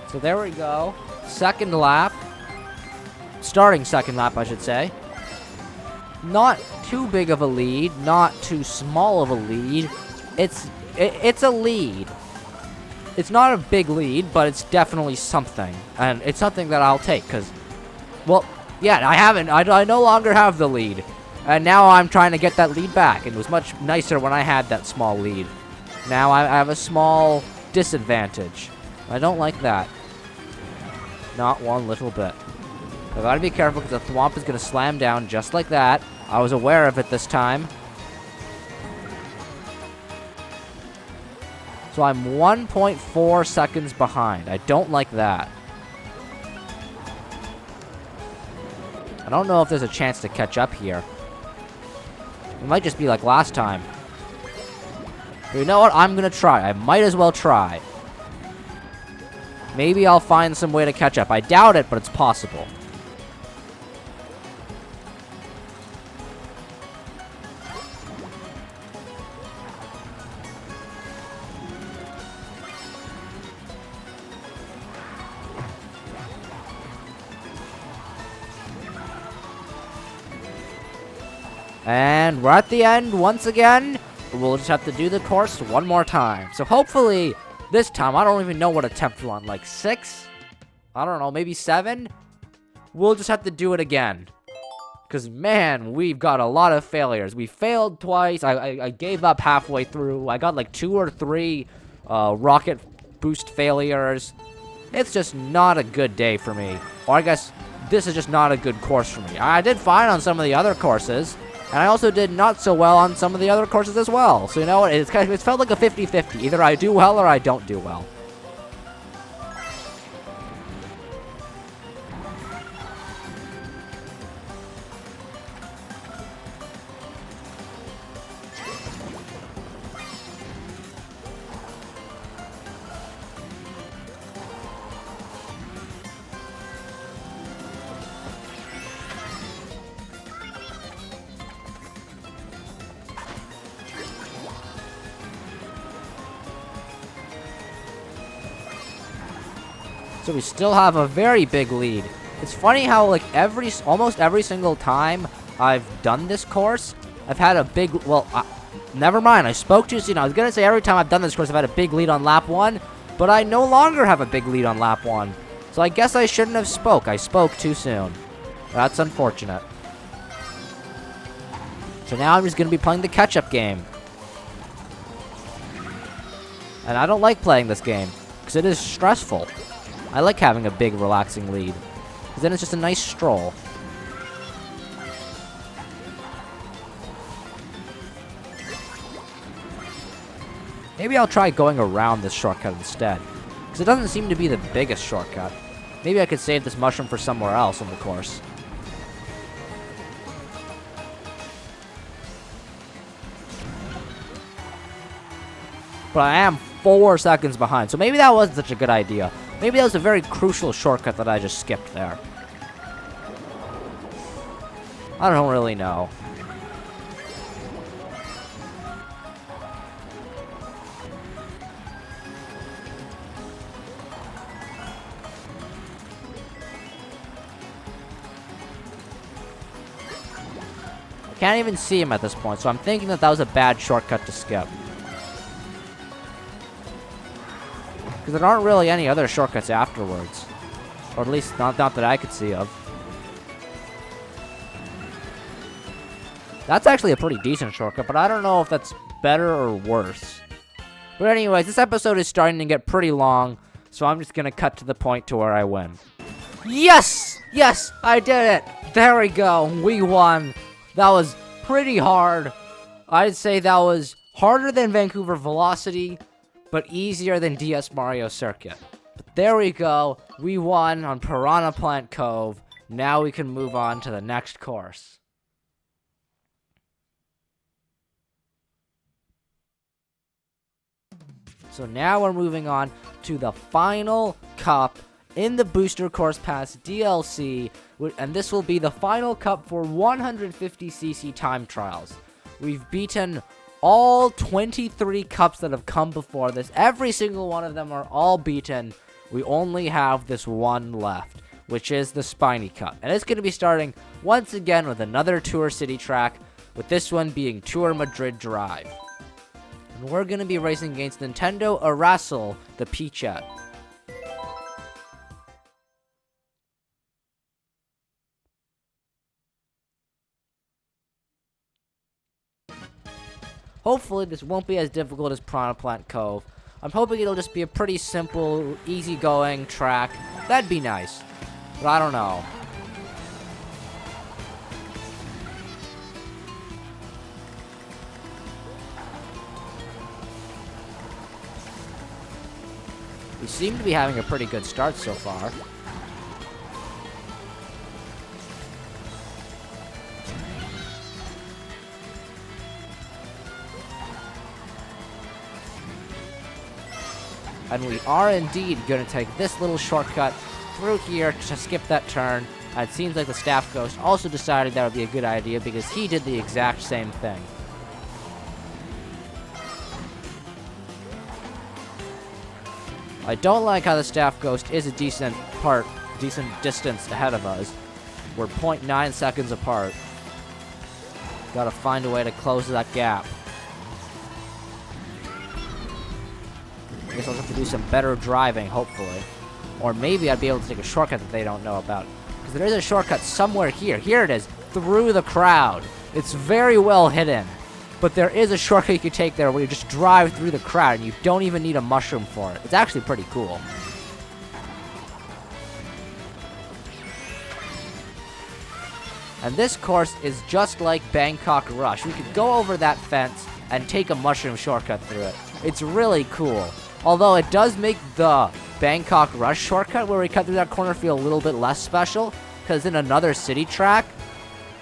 So there we go. Second lap. Starting second lap, I should say. Not too big of a lead. Not too small of a lead. It's a lead. it's not a big lead, but it's definitely something. And it's something that I'll take, because, well, yeah, I no longer have the lead. And now I'm trying to get that lead back. It was much nicer when I had that small lead. Now I have a small disadvantage. I don't like that. Not one little bit. I gotta be careful because the thwomp is gonna slam down just like that. I was aware of it this time. So I'm 1.4 seconds behind. I don't like that. I don't know if there's a chance to catch up here. It might just be like last time. But you know what? I'm gonna try. I might as well try. Maybe I'll find some way to catch up. I doubt it, but it's possible. And we're at the end once again. We'll just have to do the course one more time. So hopefully, this time, I don't even know what attempt we're on. Like 6? I don't know, maybe 7? We'll just have to do it again. Because, man, we've got a lot of failures. We failed twice. I gave up halfway through. I got like 2 or 3 rocket boost failures. It's just not a good day for me. Or I guess this is just not a good course for me. I did fine on some of the other courses. And I also did not so well on some of the other courses as well. So you know what? It's felt like a 50-50. Either I do well or I don't do well. So we still have a very big lead. It's funny how like almost every single time I've done this course, I've had a big, well, never mind, I spoke too soon. I was gonna say every time I've done this course I've had a big lead on lap 1, but I no longer have a big lead on lap 1. So I guess I shouldn't have spoke. I spoke too soon. That's unfortunate. So now I'm just gonna be playing the catch-up game. And I don't like playing this game, because it is stressful. I like having a big, relaxing lead, because then it's just a nice stroll. Maybe I'll try going around this shortcut instead, because it doesn't seem to be the biggest shortcut. Maybe I could save this mushroom for somewhere else on the course. But I am 4 seconds behind, so maybe that wasn't such a good idea. Maybe that was a very crucial shortcut that I just skipped there. I don't really know. I can't even see him at this point, so I'm thinking that was a bad shortcut to skip. Because there aren't really any other shortcuts afterwards. Or at least not that I could see of. That's actually a pretty decent shortcut, but I don't know if that's better or worse. But anyways, this episode is starting to get pretty long, so I'm just going to cut to the point to where I win. Yes! Yes! I did it! There we go! We won! That was pretty hard. I'd say that was harder than Vancouver Velocity, but easier than DS Mario Circuit. But there we go. We won on Piranha Plant Cove. Now we can move on to the next course. So now we're moving on to the final cup in the Booster Course Pass DLC, and this will be the final cup for 150cc time trials. We've beaten all 23 cups that have come before this. Every single one of them are all beaten. We only have this one left, which is the Spiny Cup. And it's going to be starting once again with another Tour City track, with this one being Tour Madrid Drive. And we're gonna be racing against Nintendo Arasal, the Peachette. Hopefully this won't be as difficult as Piranha Plant Cove. I'm hoping it'll just be a pretty simple, easygoing track. That'd be nice. But I don't know. We seem to be having a pretty good start so far. And we are indeed going to take this little shortcut through here to skip that turn. And it seems like the Staff Ghost also decided that would be a good idea because he did the exact same thing. I don't like how the Staff Ghost is a decent distance ahead of us. We're 0.9 seconds apart. Gotta find a way to close that gap. I guess I'll have to do some better driving, hopefully. Or maybe I'd be able to take a shortcut that they don't know about. Because there is a shortcut somewhere here. Here it is, through the crowd. It's very well hidden. But there is a shortcut you can take there where you just drive through the crowd and you don't even need a mushroom for it. It's actually pretty cool. And this course is just like Bangkok Rush. We could go over that fence and take a mushroom shortcut through it. It's really cool. Although it does make the Bangkok Rush shortcut where we cut through that corner feel a little bit less special, because in another city track.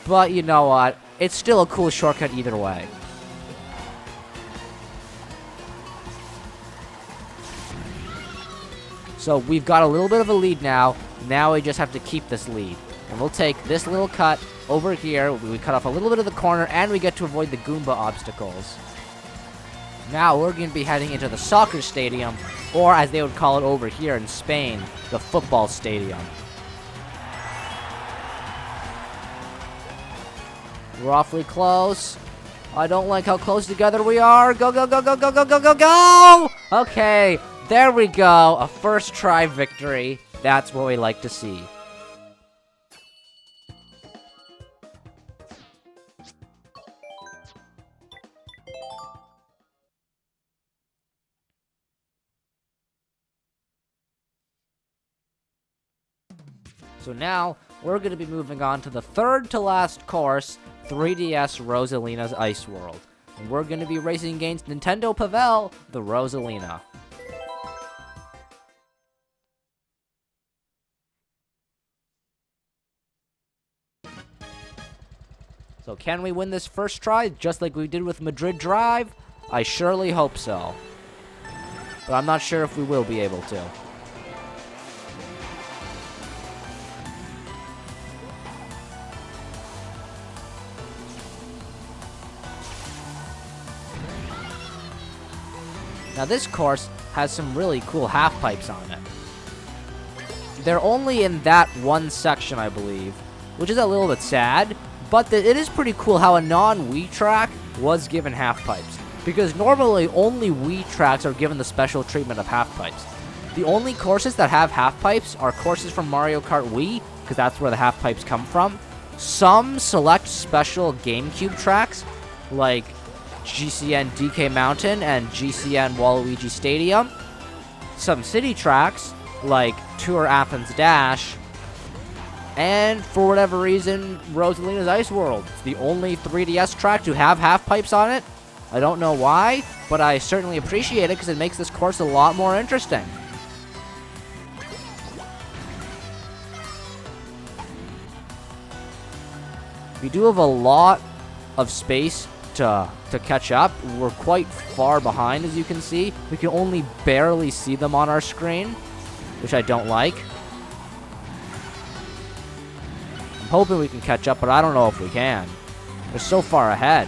But you know what? It's still a cool shortcut either way. So we've got a little bit of a lead now. Now we just have to keep this lead. And we'll take this little cut over here. We cut off a little bit of the corner, and we get to avoid the Goomba obstacles. Now we're going to be heading into the soccer stadium, or as they would call it over here in Spain, the football stadium. We're awfully close. I don't like how close together we are. Go, go, go, go, go, go, go, go, go! Okay, there we go. A first try victory. That's what we like to see. So now, we're going to be moving on to the third to last course, 3DS Rosalina's Ice World. And we're going to be racing against Nintendo Pavel, the Rosalina. So can we win this first try, just like we did with Madrid Drive? I surely hope so. But I'm not sure if we will be able to. Now this course has some really cool half pipes on it. They're only in that one section, I believe, which is a little bit sad, but it is pretty cool how a non-Wii track was given half pipes, because normally only Wii tracks are given the special treatment of half pipes. The only courses that have half pipes are courses from Mario Kart Wii, because that's where the half pipes come from. Some select special GameCube tracks, like GCN DK Mountain and GCN Waluigi Stadium. Some city tracks, like Tour Athens Dash. And for whatever reason, Rosalina's Ice World. It's the only 3DS track to have half pipes on it. I don't know why, but I certainly appreciate it because it makes this course a lot more interesting. We do have a lot of space to catch up. We're quite far behind, as you can see. We can only barely see them on our screen, which I don't like. I'm hoping we can catch up, but I don't know if we can. We're so far ahead.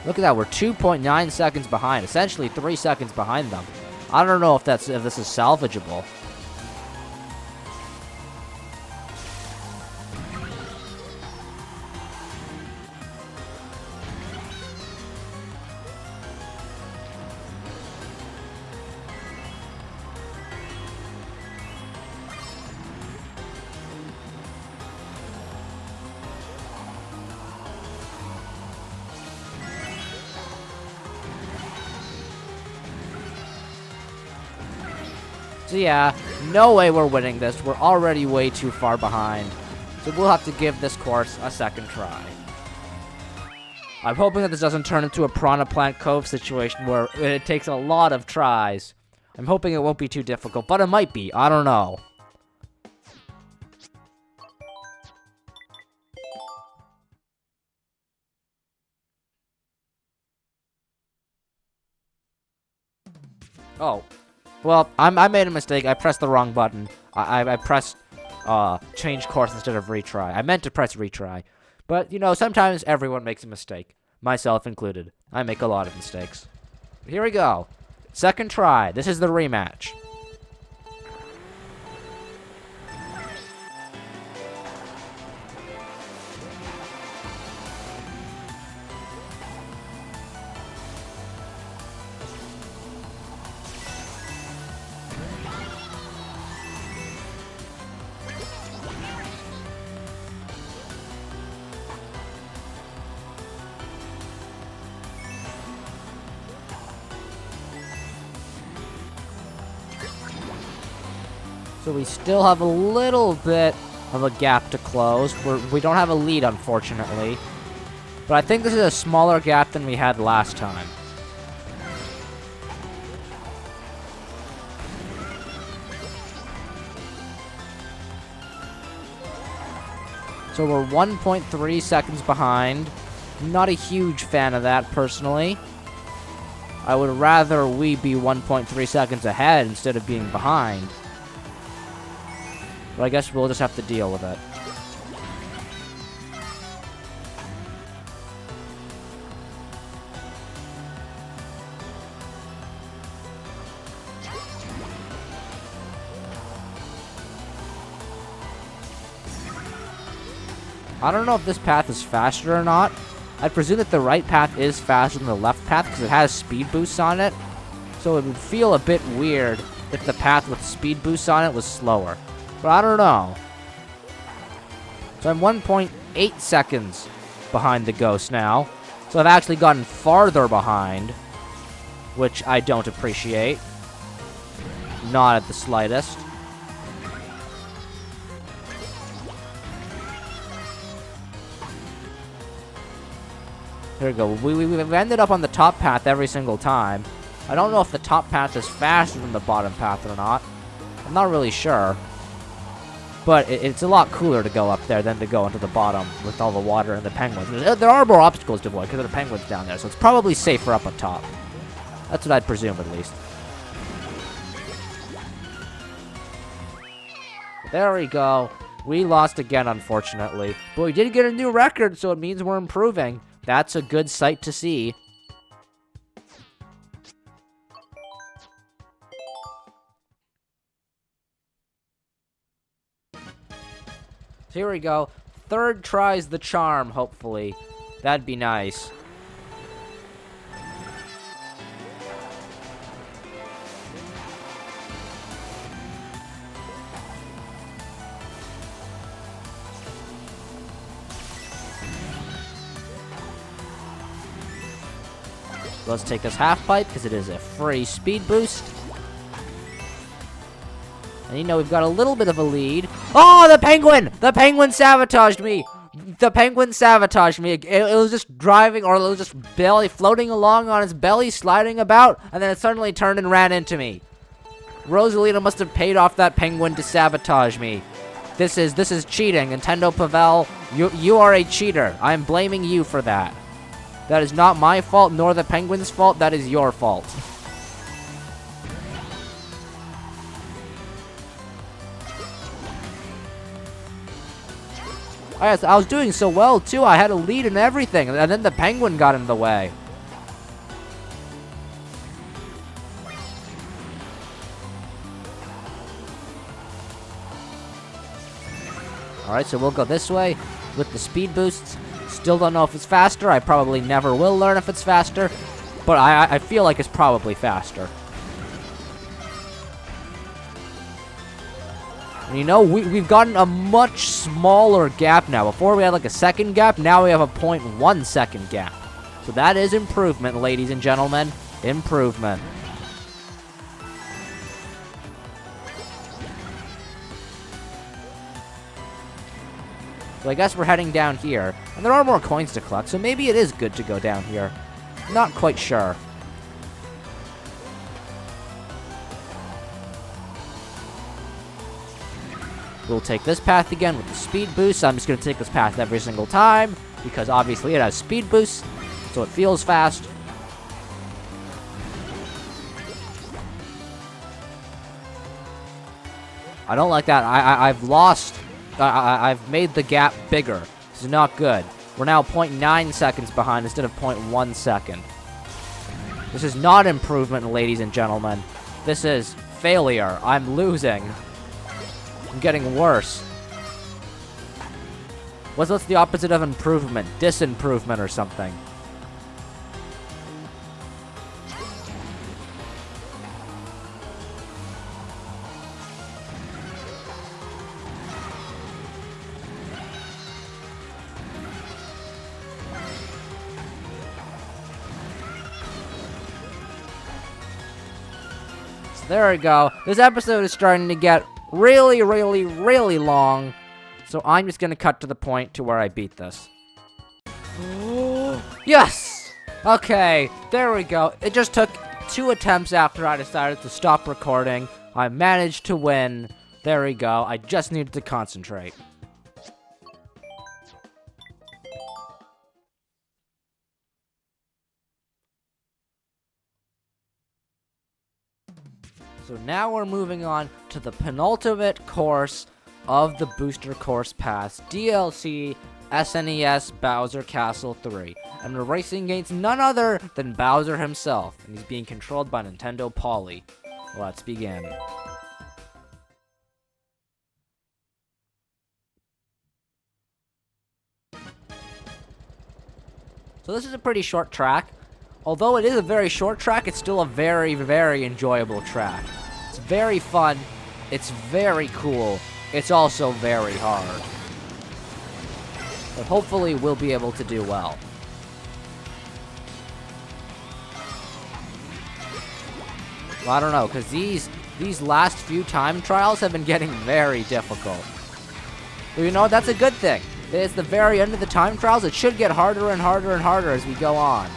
Look at that, we're 2.9 seconds behind, essentially 3 seconds behind them. I don't know if this is salvageable. So yeah, no way we're winning this. We're already way too far behind. So we'll have to give this course a second try. I'm hoping that this doesn't turn into a Piranha Plant Cove situation where it takes a lot of tries. I'm hoping it won't be too difficult, but it might be. I don't know. Oh. Well, I made a mistake. I pressed the wrong button. I pressed change course instead of retry. I meant to press retry. But, you know, sometimes everyone makes a mistake. Myself included. I make a lot of mistakes. Here we go. Second try. This is the rematch. So we still have a little bit of a gap to close. We don't have a lead, unfortunately. But I think this is a smaller gap than we had last time. So we're 1.3 seconds behind. Not a huge fan of that, personally. I would rather we be 1.3 seconds ahead instead of being behind. But I guess we'll just have to deal with it. I don't know if this path is faster or not. I presume that the right path is faster than the left path because it has speed boosts on it. So it would feel a bit weird if the path with speed boosts on it was slower. But I don't know. So I'm 1.8 seconds behind the Ghost now. So I've actually gotten farther behind, which I don't appreciate. Not at the slightest. Here we go. We've ended up on the top path every single time. I don't know if the top path is faster than the bottom path or not. I'm not really sure. But it's a lot cooler to go up there than to go into the bottom with all the water and the penguins. There are more obstacles to avoid because of the penguins down there, so it's probably safer up on top. That's what I'd presume, at least. There we go. We lost again, unfortunately. But we did get a new record, so it means we're improving. That's a good sight to see. Here we go. Third try's the charm, hopefully. That'd be nice. Let's take this half pipe because it is a free speed boost. And you know, we've got a little bit of a lead. Oh, the penguin! The penguin sabotaged me! The penguin sabotaged me. It was just driving, or it was just belly floating along on its belly, sliding about, and then it suddenly turned and ran into me. Rosalina must have paid off that penguin to sabotage me. This is cheating. Nintendo Pavel, you are a cheater. I am blaming you for that. That is not my fault, nor the penguin's fault. That is your fault. I was doing so well, too. I had a lead and everything, and then the penguin got in the way. Alright, so we'll go this way with the speed boosts. Still don't know if it's faster. I probably never will learn if it's faster, but I feel like it's probably faster. And you know, we've gotten a much smaller gap now. Before we had like a second gap, now we have a 0.1 second gap. So that is improvement, ladies and gentlemen. Improvement. So I guess we're heading down here. And there are more coins to collect, so maybe it is good to go down here. Not quite sure. We'll take this path again with the speed boost. I'm just going to take this path every single time, because obviously it has speed boost, so it feels fast. I don't like that. I've lost. I've made the gap bigger. This is not good. We're now 0.9 seconds behind instead of 0.1 second. This is not improvement, ladies and gentlemen. This is failure. I'm losing. I'm getting worse. What's the opposite of improvement? Disimprovement or something. So there we go. This episode is starting to get really, really, really long. So I'm just gonna cut to the point to where I beat this. Yes! Okay, there we go. It just took 2 attempts after I decided to stop recording. I managed to win. There we go. I just needed to concentrate. So now we're moving on to the penultimate course of the Booster Course Pass, DLC SNES Bowser Castle 3. And we're racing against none other than Bowser himself, and he's being controlled by Nintendo Poly. Let's begin. So this is a pretty short track. Although it is a very short track, it's still a very, very enjoyable track. It's very fun. It's very cool. It's also very hard. But hopefully we'll be able to do well. Well, I don't know, because these last few time trials have been getting very difficult. But you know, that's a good thing. It's the very end of the time trials. It should get harder and harder and harder as we go on.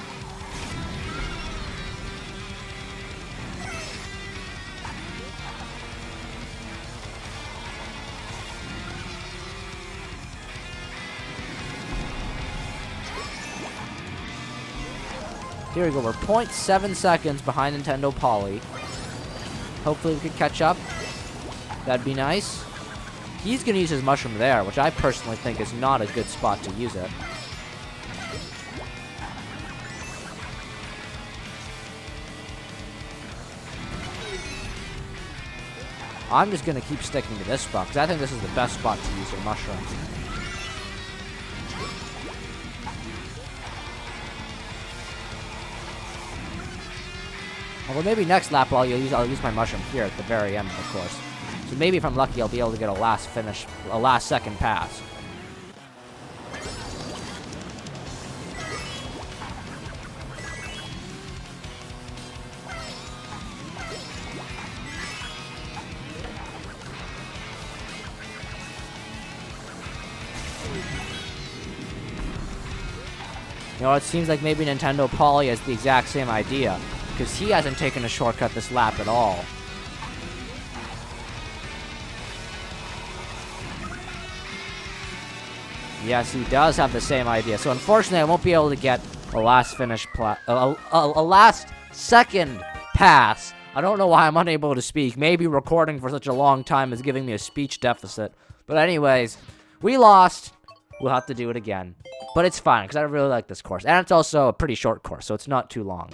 Here we go, we're 0.7 seconds behind Nintendo Poly. Hopefully we can catch up. That'd be nice. He's gonna use his mushroom there, which I personally think is not a good spot to use it. I'm just gonna keep sticking to this spot, because I think this is the best spot to use your mushroom. Well, maybe next lap I'll use my mushroom here at the very end of the course. So maybe if I'm lucky, I'll be able to get a last second pass. You know, it seems like maybe Nintendo Poly has the exact same idea, because he hasn't taken a shortcut this lap at all. Yes, he does have the same idea. So unfortunately, I won't be able to get a last second pass. I don't know why I'm unable to speak. Maybe recording for such a long time is giving me a speech deficit. But anyways, we lost. We'll have to do it again. But it's fine, because I really like this course. And it's also a pretty short course, so it's not too long.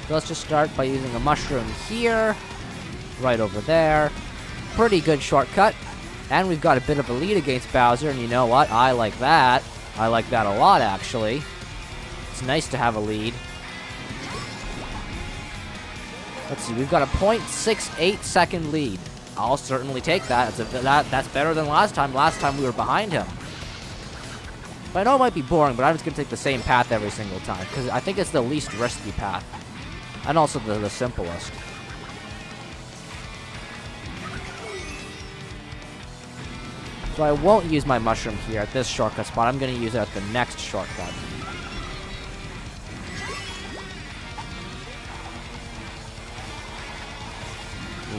So let's just start by using a mushroom here, right over there. Pretty good shortcut. And we've got a bit of a lead against Bowser, and you know what? I like that. I like that a lot, actually. It's nice to have a lead. Let's see, we've got a 0.68 second lead. I'll certainly take that. That's better than last time. Last time we were behind him. But I know it might be boring, but I'm just going to take the same path every single time, because I think it's the least risky path. And also the simplest. So I won't use my mushroom here at this shortcut spot. I'm going to use it at the next shortcut.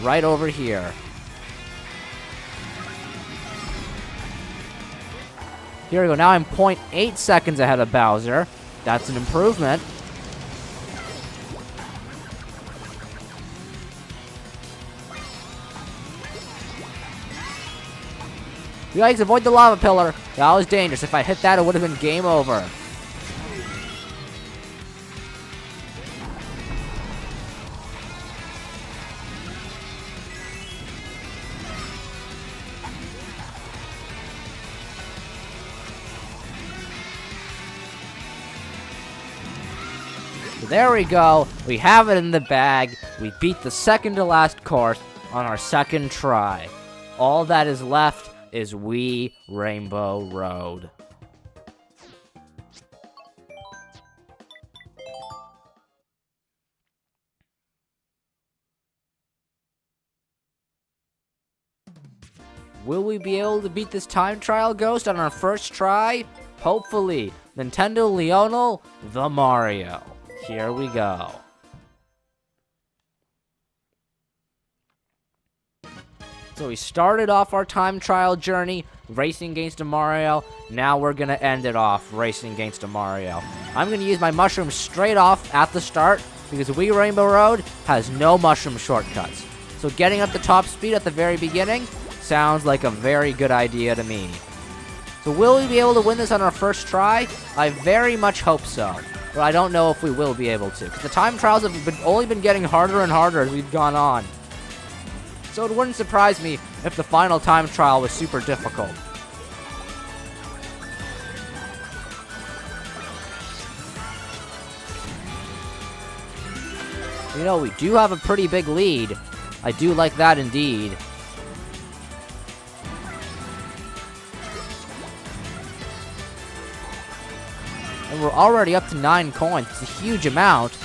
Right over here. Here we go. Now I'm 0.8 seconds ahead of Bowser. That's an improvement. Yikes, avoid the lava pillar. That was dangerous. If I hit that, it would have been game over. So there we go. We have it in the bag. We beat the second to last course on our second try. All that is left is Wii Rainbow Road. Will we be able to beat this time trial ghost on our first try? Hopefully. Nintendo Leonel, the Mario. Here we go. So we started off our time trial journey racing against a Mario. Now we're going to end it off racing against a Mario. I'm going to use my mushroom straight off at the start because Wii Rainbow Road has no mushroom shortcuts. So getting up to top speed at the very beginning sounds like a very good idea to me. So will we be able to win this on our first try? I very much hope so. But I don't know if we will be able to, because the time trials have only been getting harder and harder as we've gone on. So it wouldn't surprise me if the final time trial was super difficult. You know, we do have a pretty big lead. I do like that indeed. And we're already up to 9 coins. It's a huge amount.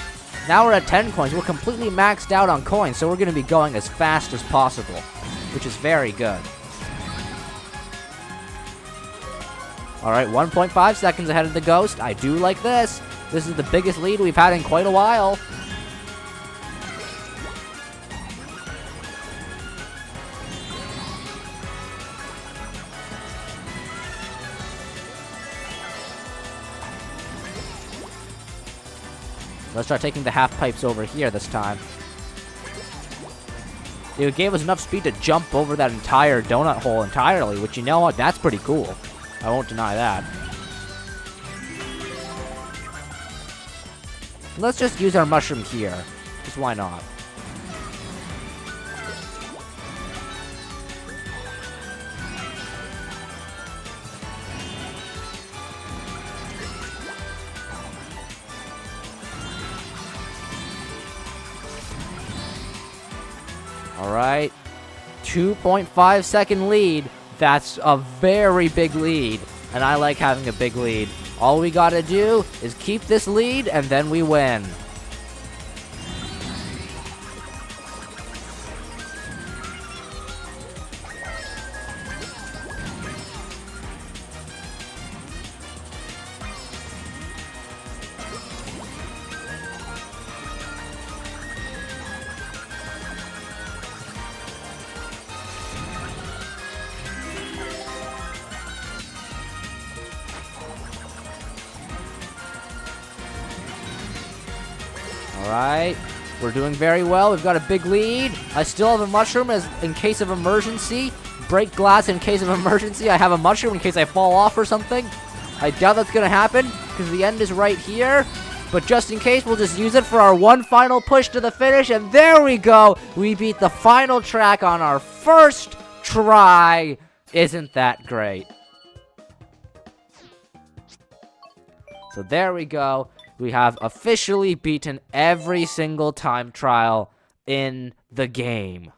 Now we're at 10 coins. We're completely maxed out on coins, so we're going to be going as fast as possible, which is very good. Alright, 1.5 seconds ahead of the Ghost. I do like this. This is the biggest lead we've had in quite a while. Let's start taking the half pipes over here this time. It gave us enough speed to jump over that entire donut hole entirely, which, you know what, that's pretty cool. I won't deny that. Let's just use our mushroom here. Just why not? Alright, 2.5 second lead. That's a very big lead, and I like having a big lead. All we gotta do is keep this lead, and then we win. Alright, we're doing very well. We've got a big lead. I still have a mushroom as in case of emergency. Break glass in case of emergency. I have a mushroom in case I fall off or something. I doubt that's going to happen because the end is right here. But just in case, we'll just use it for our one final push to the finish. And there we go. We beat the final track on our first try. Isn't that great? So there we go. We have officially beaten every single time trial in the game.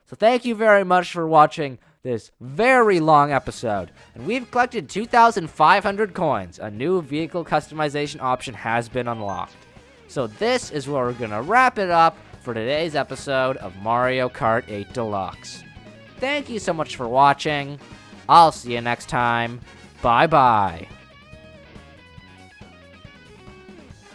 So thank you very much for watching this very long episode. And we've collected 2,500 coins. A new vehicle customization option has been unlocked. So this is where we're going to wrap it up for today's episode of Mario Kart 8 Deluxe. Thank you so much for watching. I'll see you next time. Bye-bye.